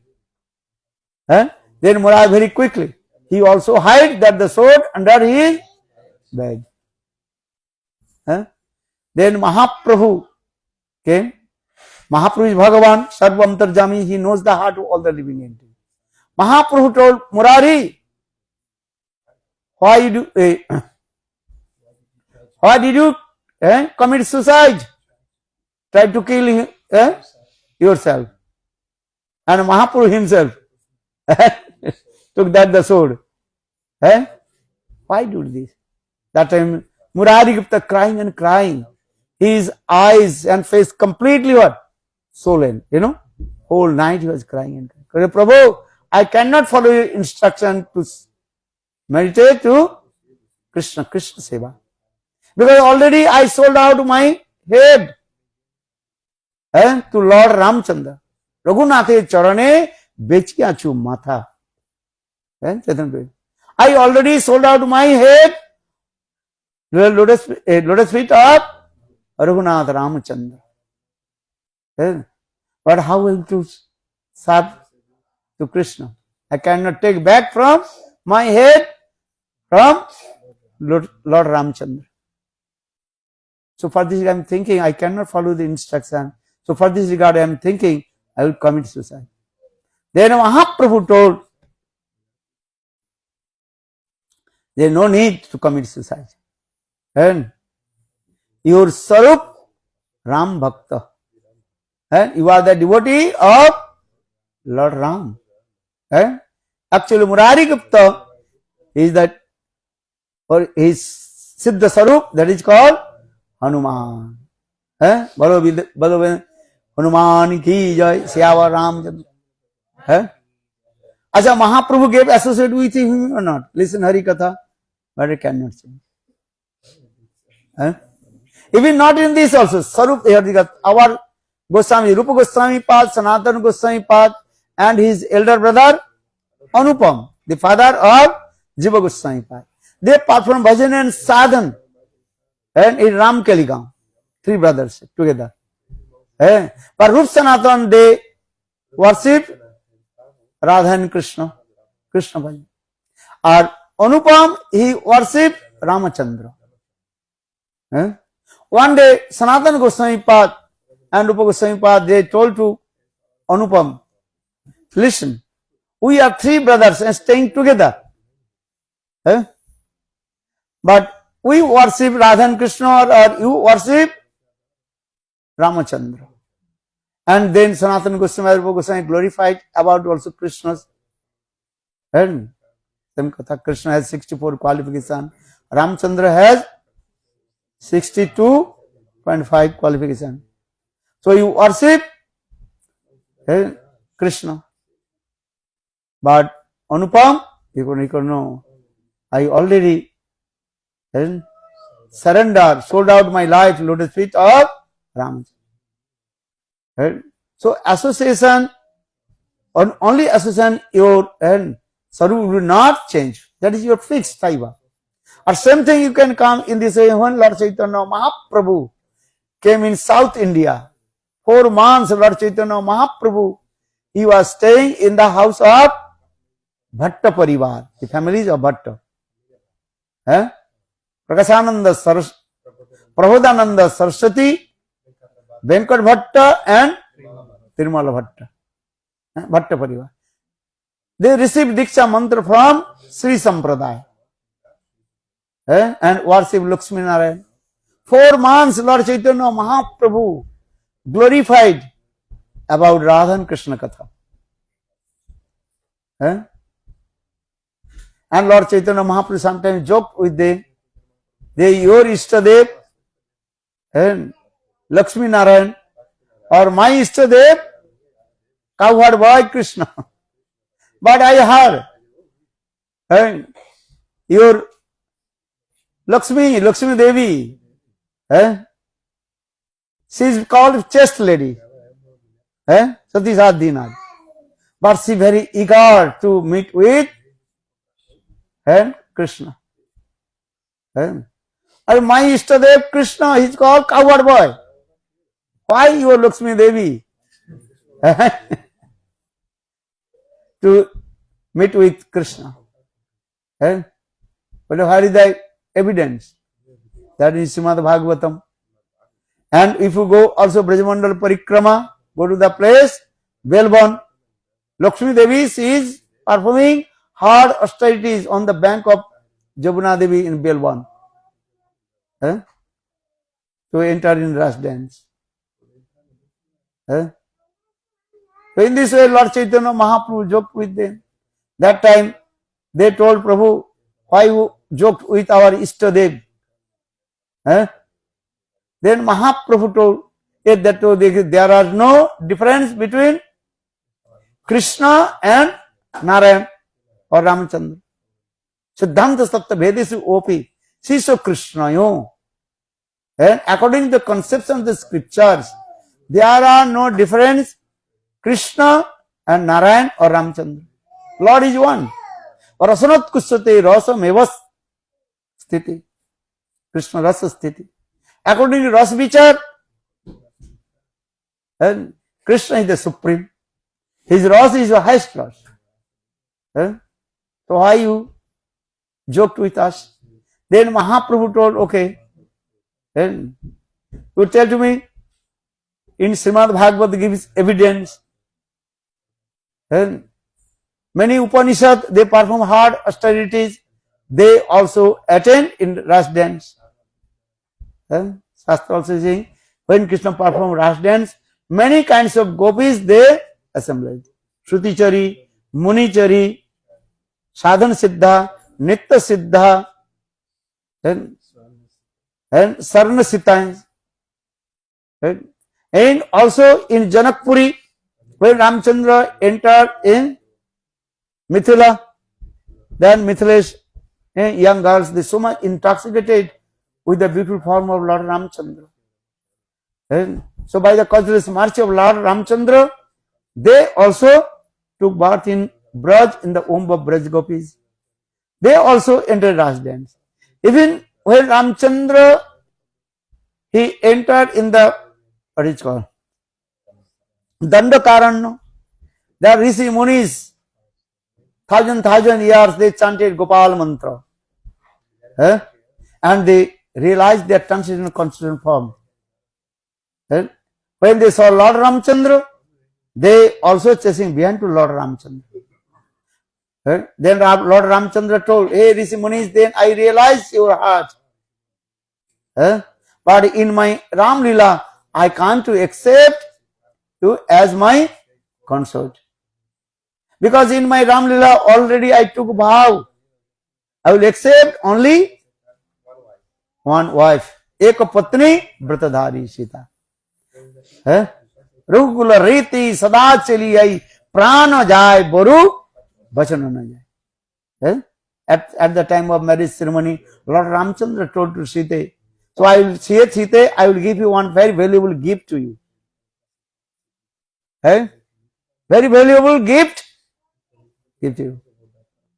Then Murari very quickly, he also hid that the sword under his bed. Then Mahaprabhu came. Mahaprabhu is Bhagavan, Sarvam Tarjami, he knows the heart of all the living entities. Mahaprabhu told Murari, why did you commit suicide? Try to kill yourself. And Mahaprabhu himself took the sword. Why do this? That time Murari Gupta crying and crying. His eyes and face completely what? Swollen. Whole night he was crying and crying. Prabhu, I cannot follow your instruction to meditate to Krishna Seva. Because already I sold out my head to Lord Ramchandra. Raghunathe Charane Bechiachu Matha. I already sold out my head to lotus feet of Raghunath Ramchandra. But how will to serve to Krishna? I cannot take back from my head from Lord Ramchandra. So for this I am thinking, I cannot follow the instruction. So for this regard I am thinking, I will commit suicide. Then Mahaprabhu told, there is no need to commit suicide. And your Sarup Ram Bhakta. And you are the devotee of Lord Ram. Actually Murari Gupta is that, or his Siddha Sarup, that is called Hanuman. Balo Hanuman ki jai, Syawa Ramchandra. Acha Mahaprabhu gave associate with him or not? Listen Harikatha, but it cannot change. Even not in this also, Sarup, our Goswami, Rupa Gosvami Pad, Sanatana Goswami Pad, and his elder brother Anupam, the father of Jiva Goswami Pad. They perform bhajan and sadhan and in Ramkeligaon, 3 brothers together. But Rup Sanatan, they worship Radhe and Krsna, Krishna bhajan. Or Anupam, he worship Ramachandra. One day, Sanatana Goswami Pad and Rupa Goswami Pad, they told to Anupam, listen, we are 3 brothers and staying together. But we worship Radha and Krishna, or you worship Ramachandra. And then Sanatana Goswami and Rupa Goswami glorified about also Krishna's. And same katha, Krishna has 64 qualifications. Ramachandra has 62.5 qualifications. So you worship Krishna. But Anupam, you can know, I already surrender, sold out my life, lotus feet of Ramachandra. So association, only association, your Sarup will not change. That is your fixed taiva. Or same thing you can come in this way when Lord Caitanya Mahaprabhu came in South India. 4 months Lord Caitanya Mahaprabhu, he was staying in the house of Bhatta Parivar, the families of Bhatta. Prakasananda Prabodhananda Saraswati, Venkat Bhatta and Tirumala Bhatta. Bhatta Parivar. They received Diksha mantra from Sri Sampradaya. And worship Lakshmi Narayana. 4 months Lord Caitanya Mahaprabhu glorified about Radha and Krishna Katha. And Lord Caitanya Mahaprabhu sometimes joked with them. They, your Ishtadev and Lakshmi Narayan, or my Ishtadev, cowherd boy Krishna. But I heard your Lakshmi Devi, she is called chaste lady, Sati Sadhinath. But she very eager to meet with Krishna. And my Ishtadev Krishna, he is called cowherd boy. Why your Lakshmi Devi? To meet with Krishna. But where is the evidence? That is Srimad Bhagavatam. And if you go also Brajamandal Parikrama, go to the place, Belbon, Lakshmi Devi, she is performing hard austerities on the bank of Jamuna Devi in Belbon. To enter in Ras dance. So in this way, Lord Caitanya Mahaprabhu joked with them. That time, they told Prabhu, why you joked with our Ishtadev? Then Mahaprabhu told, that there are no difference between Krishna and Narayana or Ramachandra. Siddhanta Satta Vedesu Opi, Siso Krishna yo. And according to the conception of the scriptures, there are no difference Krishna and Narayan or Ramachandra. Lord is one. Rasanat Kusate Rasa Mevas Sthiti. Krishna Rasa Sthiti. According to Rasa Vichar, and Krishna is the supreme. His Rasa is the highest Rasa. So why you joked with us? Then Mahaprabhu told, okay, then you tell to me, in Srimad Bhagavad gives evidence. And many Upanishads, they perform hard austerities. They also attend in Ras dance. Shastra also saying, when Krishna performed Ras dance, many kinds of gopis they assembled. Shruti-chari, Muni-chari, Sadhana Siddha, Nitya Siddha, and Sarna Siddha. And also in Janakpuri, when Ramchandra entered in Mithila, then Mithilesh young girls, they so much intoxicated with the beautiful form of Lord Ramchandra. And so by the causeless mercy of Lord Ramchandra, they also took birth in Braj, in the womb of Braj Gopis. They also entered Ras dance. Even when Ramchandra, he entered in the, what is called, Dandakaranya, the Rishi Munis, thousand years they chanted Gopal mantra. And they realized their transcendental constitutional form. When they saw Lord Ramchandra, they also chasing behind to Lord Ramchandra. Then Lord Ramchandra told, hey Rishi Munis, then I realized your heart. But in my Ram Leela, I can't to accept you as my consort. Because in my Ram Leela already I took vow. I will accept only one wife. Eka patni vratadhari Sita. Rukula riti sada chali ai prana jai boru bachana na jai. At the time of marriage ceremony, Lord Ramchandra told to Sita, so I will say Sita, I will give you one very valuable gift to you. Very valuable gift. Give to you.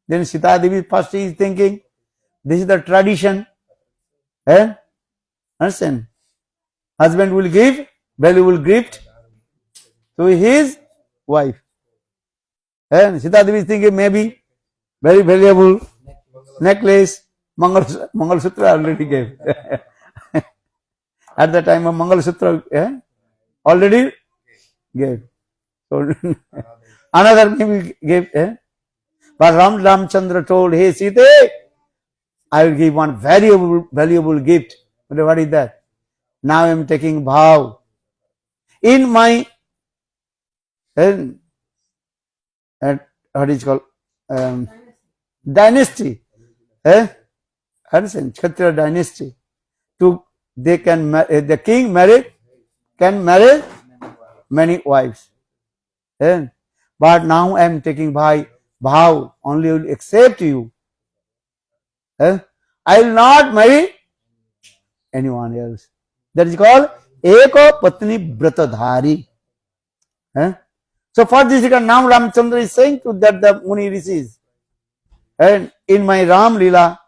Then Sita Devi first is thinking, this is the tradition. Understand? Husband will give valuable gift to his wife. And Sita Devi is thinking maybe very valuable necklace, Mangal Sutra already gave. At the time of Mangal Sutra, already gave. So another maybe gave. But Ramchandra told, hey Sita, I will give one valuable gift. But what is that? Now I am taking vow. In my what is called dynasty, understand, Kshatriya dynasty. They can the king can marry many wives. But now I am taking vow, only will accept you. I will not marry anyone else. That is called Eka Patni Vratadhari. So for this now Ramchandra is saying to that the Muni Rishis, and in my Ram Leela,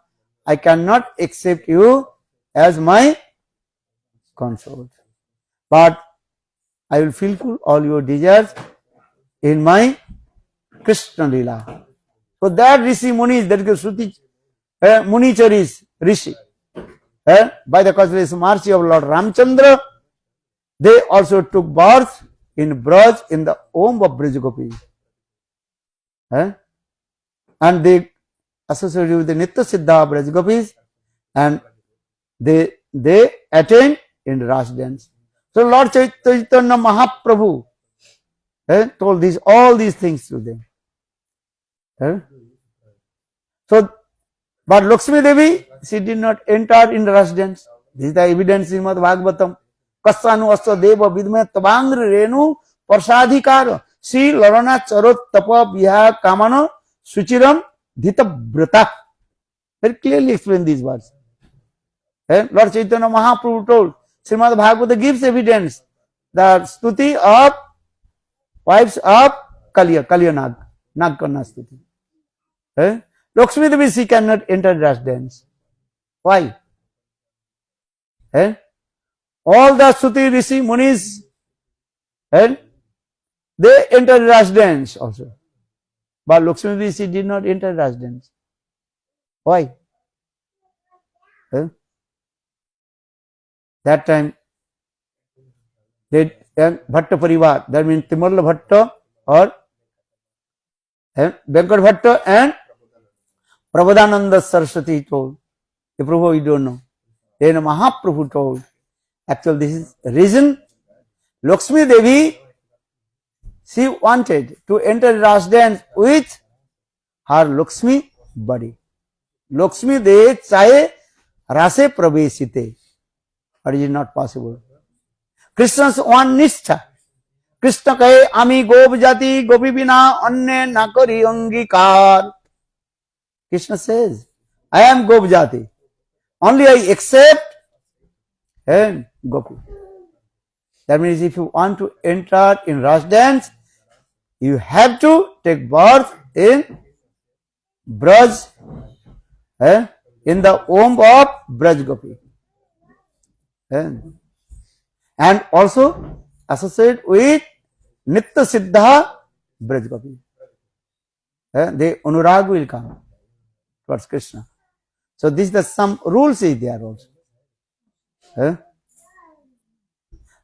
I cannot accept you as my consort. But I will fulfill all your desires in my Krishna Leela. So that Rishi Munis, that is Shruti Municharis, Rishi, by the causeless mercy of Lord Ramchandra, they also took birth in Braj, in the womb of Braj Gopis. And they associated with the Nitya Siddha of Braj Gopis, and they attained in Ras dance. So Lord Caitanya Mahaprabhu told all these things to them. So, but Lakshmi Devi, she did not enter in Ras dance. This is the evidence in Srimad Bhagavatam. Kasanu asta deva vidme tabangri renu parsadhikara Sri Larana charot tapa viha kamana suchiram dhita brata. Very clearly explain these words. Lord Caitanya Mahaprabhu told, Srimad Bhagavata gives evidence that stuti of wives of Kaliya Nagkarna stuti. Lakshmi Devi, she cannot enter Ras dance. Why? All the Stuti Rishi Munis, they entered Ras dance also. But Lakshmi Devi, she did not enter Ras dance. Why? That time, they Bhatta Parivar, that means Timarla Bhatta or Venkat Bhatta and Prabodhananda Saraswati told, the Prabhu we don't know. Then Mahaprabhu told, actually this is the reason Lakshmi Devi, she wanted to enter Ras dance with her Lakshmi body. Lakshmi Devi chahe rase praveshite, but it is not possible. Krishna's one nishtha. Krishna kahe ami gop jati gopi bina anne nakari angikar. Krishna says, I am gop jati. Only I accept and gopi. That means if you want to enter in Ras dance, you have to take birth in Braj, in the womb of Braj Gopi. And also associate with Nitya Siddha Braj Gopi. The Anurag will come towards Krishna. So this is some rules is there also.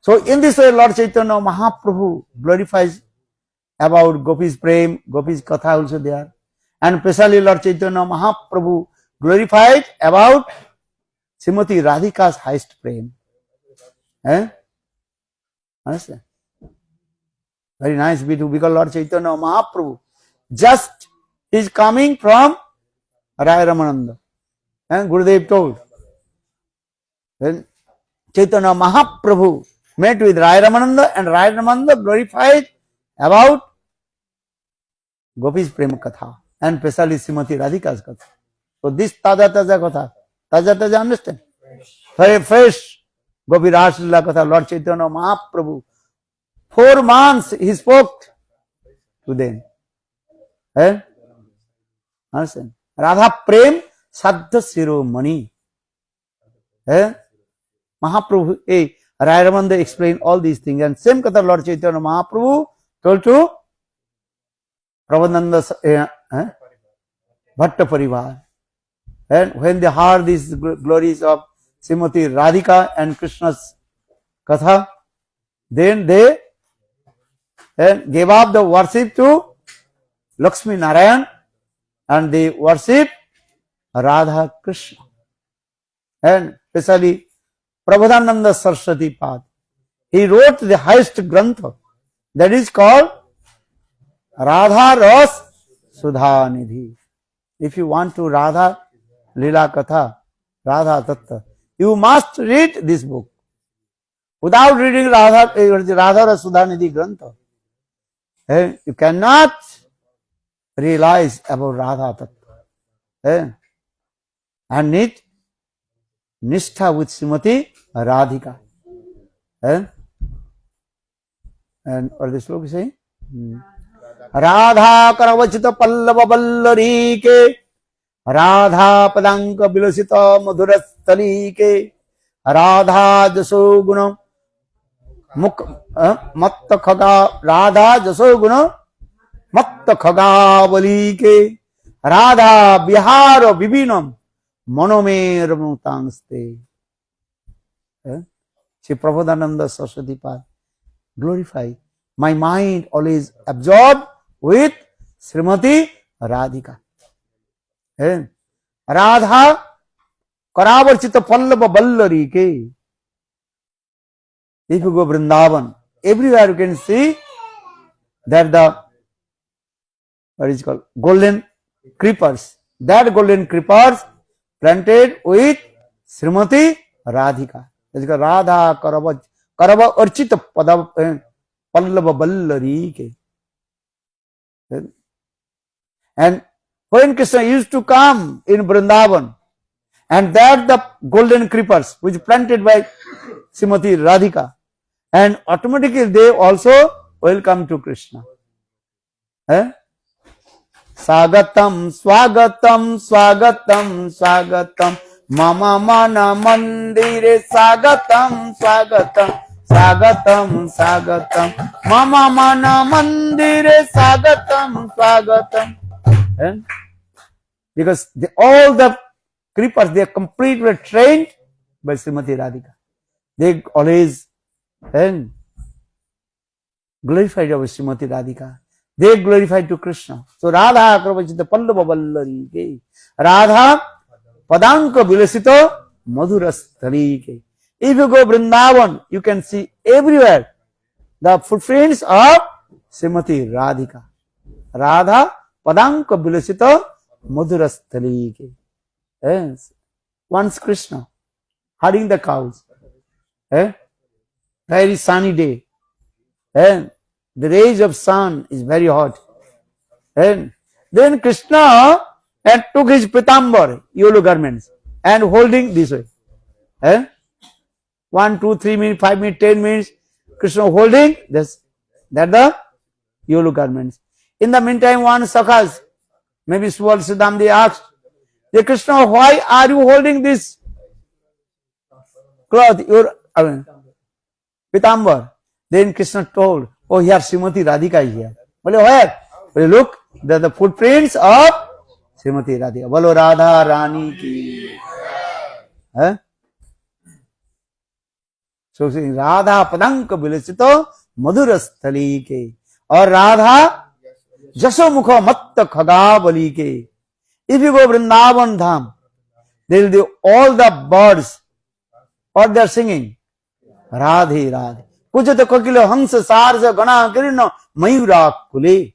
So in this way Lord Caitanya Mahaprabhu glorifies about Gopis Prem, Gopis Katha also there. And especially Lord Caitanya Mahaprabhu glorified about Srimati Radhika's highest prem. Understand? Very nice bit because Lord Caitanya Mahaprabhu just is coming from Raya Ramananda. And Gurudeva told. Then Caitanya Mahaprabhu met with Raya Ramananda and Raya Ramananda glorified about Gopis Prema Katha and especially Srimati Radhika's Katha. So this Taja Katha, Taja understand? Very fresh Gopi Rasa Lila Katha, Lord Caitanya Mahaprabhu. 4 months he spoke to them. Understand? Radha Prem Saddha Shiromani. Mahaprabhu, Raya Ramananda explained all these things. And same Katha Lord Caitanya Mahaprabhu told to Prabhupada Bhatta Parivar. And when they heard these glories of Srimati Radhika and Krishna's Katha, then they gave up the worship to Lakshmi Narayan and they worship Radha Krishna. And especially Prabhupada Saraswati Pad. He wrote the highest grantha that is called Radha Ras Sudha Nidhi. If you want to Radha Lila Katha, Radha Tattva, you must read this book. Without reading Radha Ras Sudha Nidhi grantha, you cannot realize about Radha Tattva. And need Nishtha with Srimati Radhika. And what this book is saying? Radha Karavachita Pallava Ballarike, Radha Padanka Bilasita Madhurastalike, Radha Jasoguna Matta Khaga, Radha Jasoguna Matta Khaga Balike, Radha Bihara Bibinam Manome Ramutangste. Sri Prabhupada Saraswati Pad glorify. My mind always absorbed with Srimati Radhika. Radha Karavarchita Pallava Ballarike. If you go Vrindavan, everywhere you can see that the what is called golden creepers. That golden creepers planted with Srimati Radhika. It's called Radha Karava Archita Pallava Ballarike. And when Krishna used to come in Vrindavan, and that the golden creepers which planted by Srimati Radhika, and automatically they also welcome to Krishna. Swagatam, Swagatam, Swagatam, Swagatam, Mama Mana Mandire, Swagatam, Swagatam, Swagatam, Swagatam, Mama Mana Mandire, Swagatam, Swagatam. Because all the creepers, they are completely trained by Srimati Radhika. They always glorified our Srimati Radhika. They glorified to Krishna. So Radha Akravachita Pallava Ballarike. Radha Padanka Vilasita Madhurastalike. If you go Vrindavan, you can see everywhere the footprints of Srimati Radhika. Radha Padanka Vilasita Madhurastalike. Yes. Once Krishna herding the cows. Very sunny day. The rays of sun is very hot. And then Krishna took his pitambar, yellow garments, and holding this way. 1, 2, 3 minutes, 5 minutes, 10 minutes, Krishna holding this, that the yellow garments. In the meantime, one sakhas, maybe Swal Siddham, they asked, "Hey Krishna, why are you holding this cloth, your pitambar?" Then Krishna told, "Oh, here Srimati Radhika is here." Well, where? Well, look, the footprints of Srimati Radhika. Bolo Radha Rani ki. Huh? So saying Radha Padanka Vilasito Madhurasthali ke. Or Radha Jasomukha Matta Khaga Bali ke. If you go Vrindavan Dham, there will be all the birds. What they are singing? Radhe Radhe. Kujata Kokilo Hansa Sarsa Gana Kirino Mayura Kule.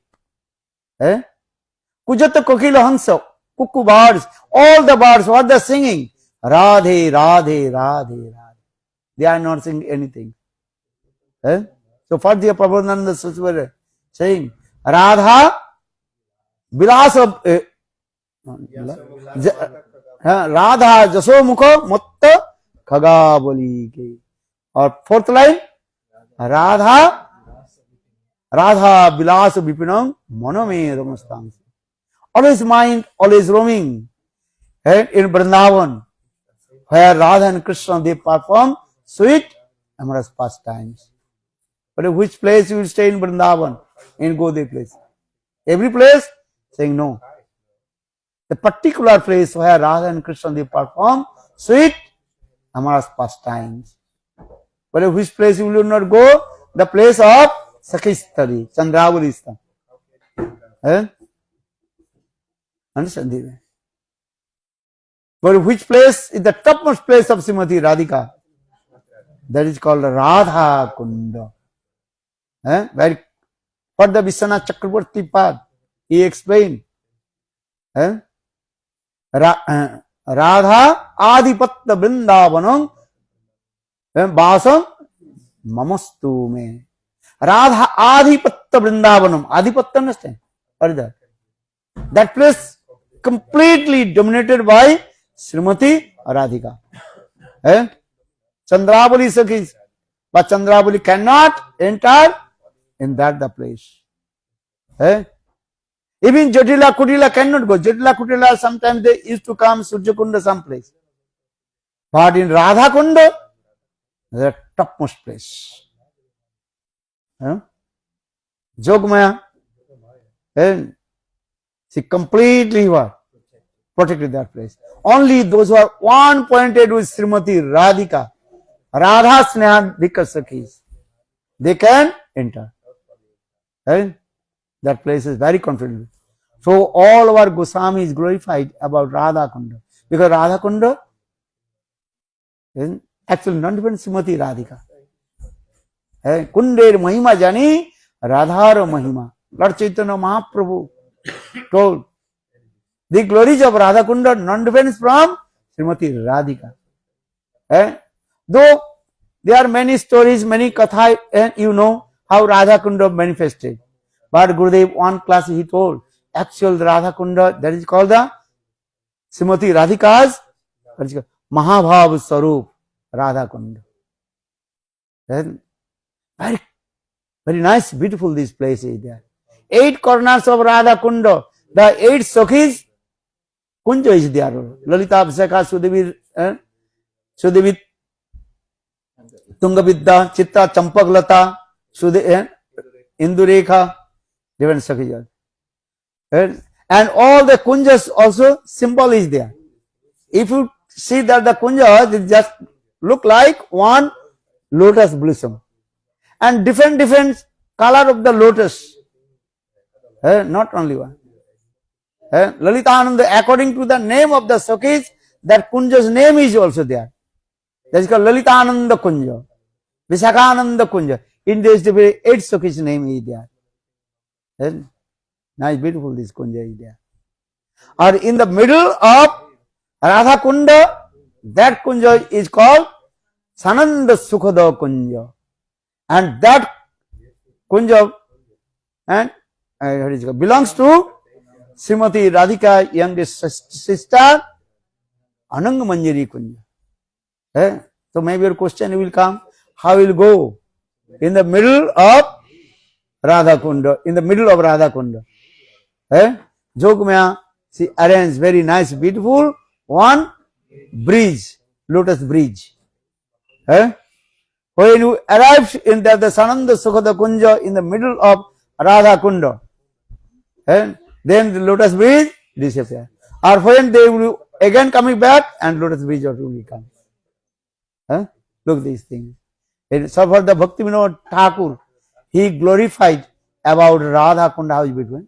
Kujata Kokilo Hansa, Kuku birds, all the birds, what they are singing? Radhe Radhe Radhe Radhe. They are not saying anything. So for the Prabhupada Suswara saying Radha Bilasa Radha Jasomukha Matta Khagabali ke. Or fourth line Radha Bilasa Vipinam Maname Ramastam. Always mind, always roaming in Vrindavan, where Radha and Krishna they perform sweet amorous pastimes. But which place you will stay in Vrindavan? In Gode place. Every place? Saying no. The particular place where Radha and Krishna they perform sweet amorous pastimes. But which place you will not go? The place of Sakhistari, Chandravali. Understand? But which place is the topmost place of Srimati Radhika? That is called Radha Kunda. Where for the Vishwanath Chakravarti path, he explained. Radha Adipatta Vrindavanam Basam Mamastu me. Radha Adipatta Vrindavanam. Adipatta, understand? What is that? That place completely dominated by Srimati Radhika. Chandravali Sakhis. But Chandravali cannot enter in that the place. Even Jatila Kutila cannot go. Jatila Kutila sometimes they used to come Surya Kunda someplace. But in Radha Kunda, the topmost place. Jogmaya. She completely protected that place. Only those who are one pointed with Srimati Radhika, Radha Sneha Dika Sakhis, they can enter. That place is very confident. So all our Goswami is glorified about Radha Kunda. Because Radha Kunda is actually not even Srimati Radhika. Kundir Mahima Jani Radhara Mahima. Lord Caitanya Mahaprabhu told the glories of Radha Kunda non-depends from Srimati Radhika. Though there are many stories, many katha, and you know how Radha Kunda manifested. But Gurudeva, one class he told, actual Radha Kunda, that is called the Srimati Radhika's Mahabhav Sarup Radha Kunda. Very, very nice, beautiful this place is there. 8 corners of Radha Kunda, the 8 Sakhis, Kunja is there. Lalita Abhisheka, Sudevi, Tungavidya, Chitta, Champaglata, Indureka, different Sakhis. And all the Kunjas also, symbol is there. If you see that the Kunja, it just look like one lotus blossom. And different color of the lotus. Not only one. Lalitananda, according to the name of the Sakhis, that Kunja's name is also there. That is called Lalitananda Kunja, Visakhananda Kunja. In this, the 8 Sakhis name is there. Nice, beautiful this Kunja is there. Or in the middle of Radha Kunda, that Kunja is called Sananda Sukhada Kunja. And that Kunja belongs to Srimati Radhika, youngest sister, Ananga Manjari Kunja. So maybe your question will come, how will go? In the middle of Radha Kunda, in the middle of Radha Kunda. Jogmaya, she arranged very nice, beautiful one bridge, lotus bridge. When you arrive in the Sananda Sukhada Kunja in the middle of Radha Kunda, then the lotus bridge disappears. Or when they will again coming back and lotus bridge will come. Look these things. So for the Bhakti Vinod Thakur, he glorified about Radha Kunda house between.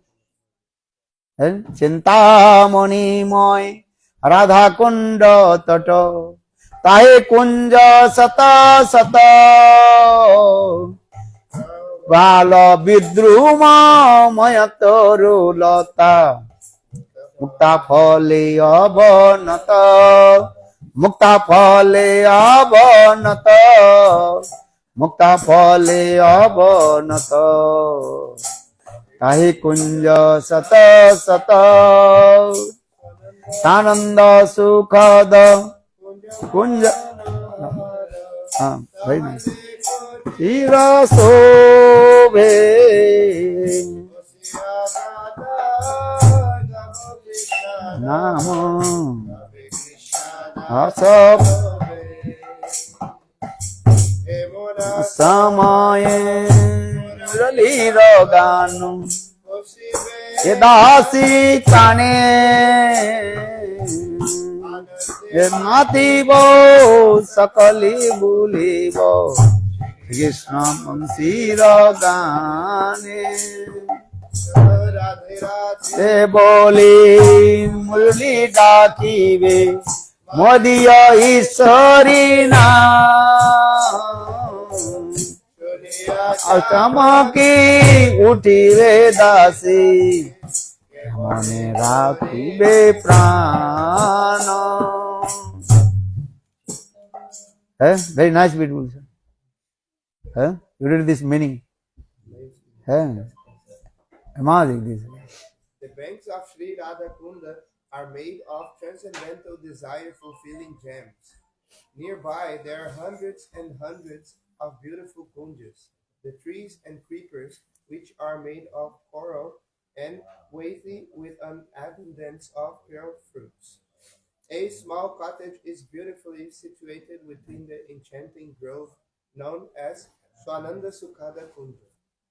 Chintamani moy Radha Kunda tato tahe kunja sata sata Vala vidruma mayatoru lata Mukta phale abhanata Mukta phale abhanata Mukta phale abhanata Tahi kunja sata sata Sananda sukhada kunja very nice. Ira sobe Namo Asap Samaye Ralira Ganu Yedasi Kane Matibo Sakali Bulibo Krishna Mansira Gane Se boli Murli Dakive Modiya Ishari Naam Astama ki utive dasi Mane rakhibe prana. Very nice, beautiful. You read this meaning. Amazing this. The banks of Sri Radha Kunda are made of transcendental desire fulfilling gems. Nearby there are hundreds and hundreds of beautiful kunjas, the trees and creepers which are made of coral and wavy with an abundance of pearl fruits. A small cottage is beautifully situated within the enchanting grove known as Swananda Sukhada Kunja.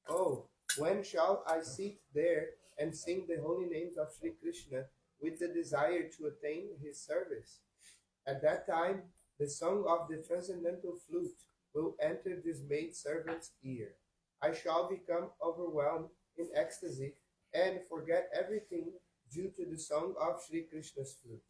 Oh, when shall I sit there and sing the holy names of Sri Krishna with the desire to attain his service? At that time, the song of the transcendental flute will enter this maid servant's ear. I shall become overwhelmed in ecstasy and forget everything due to the song of Sri Krishna's flute.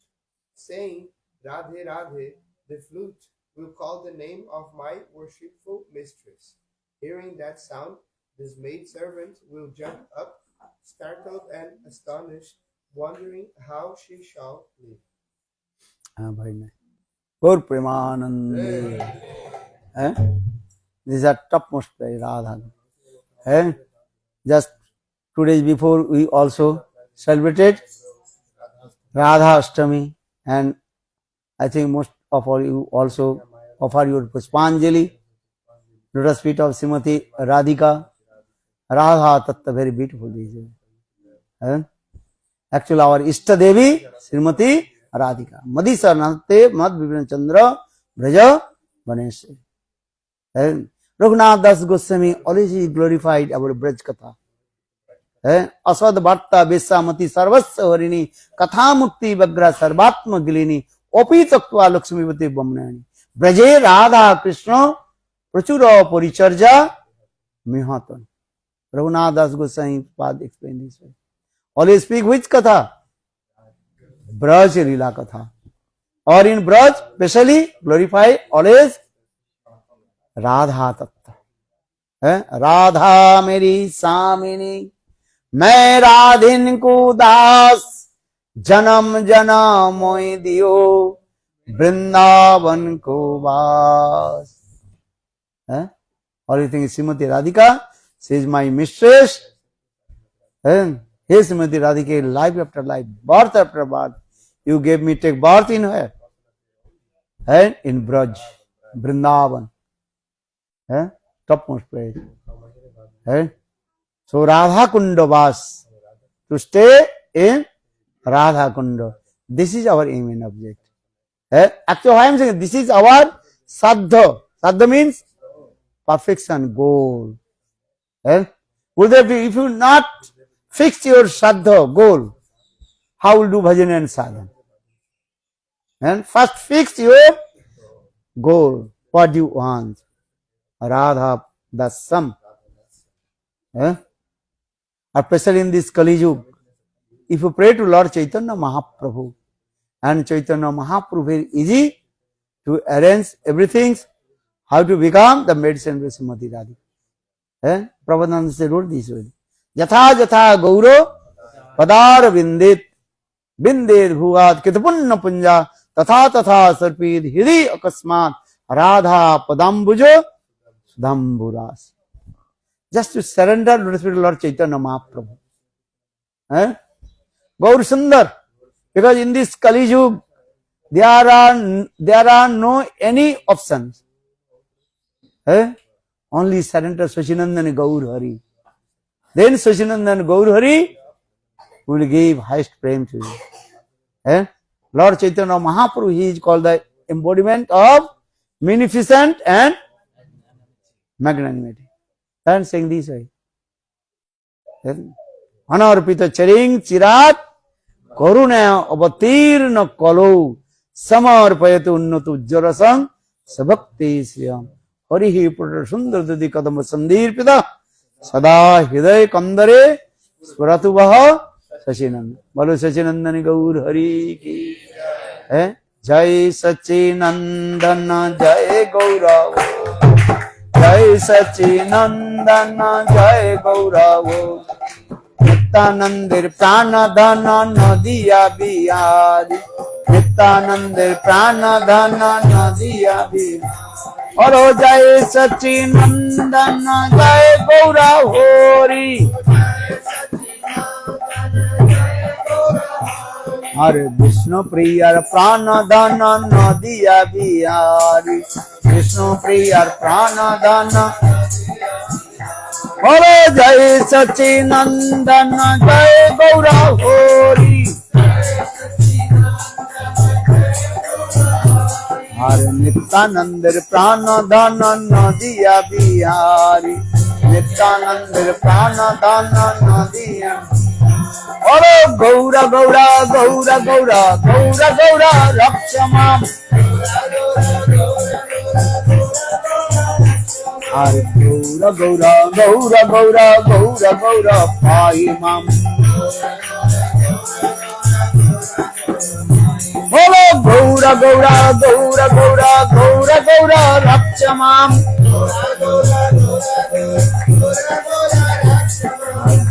Saying, Radhe Radhe, the flute will call the name of my worshipful mistress. Hearing that sound, this maid servant will jump up, startled and astonished, wondering how she shall live. Gaur Premanande. These are topmost by Radha. Just 2 days before we also celebrated Radha Ashtami, and I think most of all you also offer your Puspanjali, lotus feet of Srimati Radhika. Radha Tattva, very beautiful these days. Actually our Ishta Devi Srimati Radhika. Madisa Nante Mad Vipin Chandra Braja Vaneshe. Raghunath Das Goswami always is glorified about Braj Katha. Aswad Bhatta Besamati Sarvasya Harini Katha Mukti Vagra Sarvatma Gilini Opi Taktva Lakshmivati Bamnani Braje Radha Krishna Prachura Paricharja Mihatan. Raghunath Das Goswami Pad explained this way. Always speak which Katha? Braj Lila Katha. Or in Braj, specially glorify always Radha Tattva. Radha Meri Samini मैं राधिन को दास जन्म जन्म मोहि दियो वृंदावन को वास. All you think is Srimati Radhika, she is my mistress. Hey Srimati Radhika, life after life, birth after birth, you gave me take birth in her. And in Braj. Vrindavan. Topmost place. So Radha Kunda Vas, to stay in Radha Kunda. This is our aim and object. Actually, why I am saying this is our saddha. Saddha means perfection, goal. Would there be, if you not fix your saddha, goal, how will do bhajan and sadhana? And first fix your goal. What do you want? Radha Dasam. Especially in this Kali Yuga, if you pray to Lord Caitanya Mahaprabhu, and Caitanya Mahaprabhu very easy to arrange everything, how to become the medicine with Srimati Radhika. Prabhupada said, wrote this way. Yatha jatha gauro padar vindit vinded bhuvat kitapunna punja tatha tatha sarpid hiri akasmat radha padambujo sudamburas. Just to surrender to Lord Caitanya Mahaprabhu. Gaur Sundar. Because in this Kali Yuga, there are no any options. Only surrender Sachinandan Gaur Hari. Then Sachinandan Gaur Hari will give highest prem to you. Lord Caitanya Mahaprabhu, he is called the embodiment of munificent and magnanimity. I am saying this way. Anarpita charing chirat karuna avatirna kalo samarpayatu unnatu jarasam sabhakti sriyam harihi purta sundar dadi kadam sandirpita sada hriday kandare swaratu baha Sachinanda. Balo Sachinandani Gaur Hari ki. Jai Sachinandana Jai Gaurava. Jai Sachinandana Jai Gaurava. Nityanandir Pranadhana Nadiya Bihari. Nityanandir Pranadhana Nadiya Bihari. Aro Jai Sachinandana Jai Gaurava. Hare Vishnu Priyar Pranadhana Nadiya Bihari. Vishnu Priyar Pranadhana. Hare Jai Sachinandana Jai Gaura Hori. Hare Nityanandir Pranadhana Nadiya Bihari. Nityanandir Pranadhana Nadiya. Hare Gaura Gaura Gaura Gaura Gaura Gaura Rakshamam. Hare Gaura Gaura Gaura Gaura Gaura Gaura Paimam. Hare Gaura Gaura Gaura Gaura Gaura Gaura Rakshamam.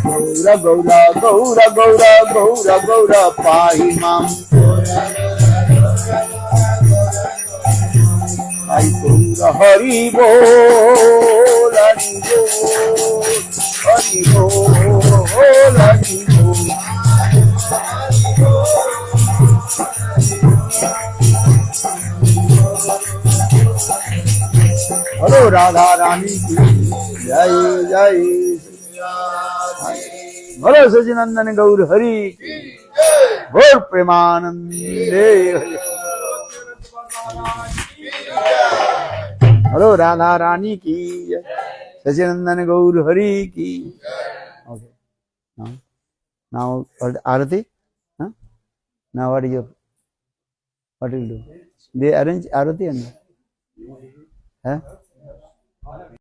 Gaura Gaura Gaura Gaura Gaura Gaura Paimam. Hai Gaura Hari Bol Hari Bol Hari Bol Hari Bol. Hello Radha Rani ki Jai Jai. Hello Sachinandan Gaur Hari. Gaur Premanande. Hello Radha Rani ki Sachinandan Gaur Hari ki. Okay. Now Arati. Now what will you do? They arrange Arati and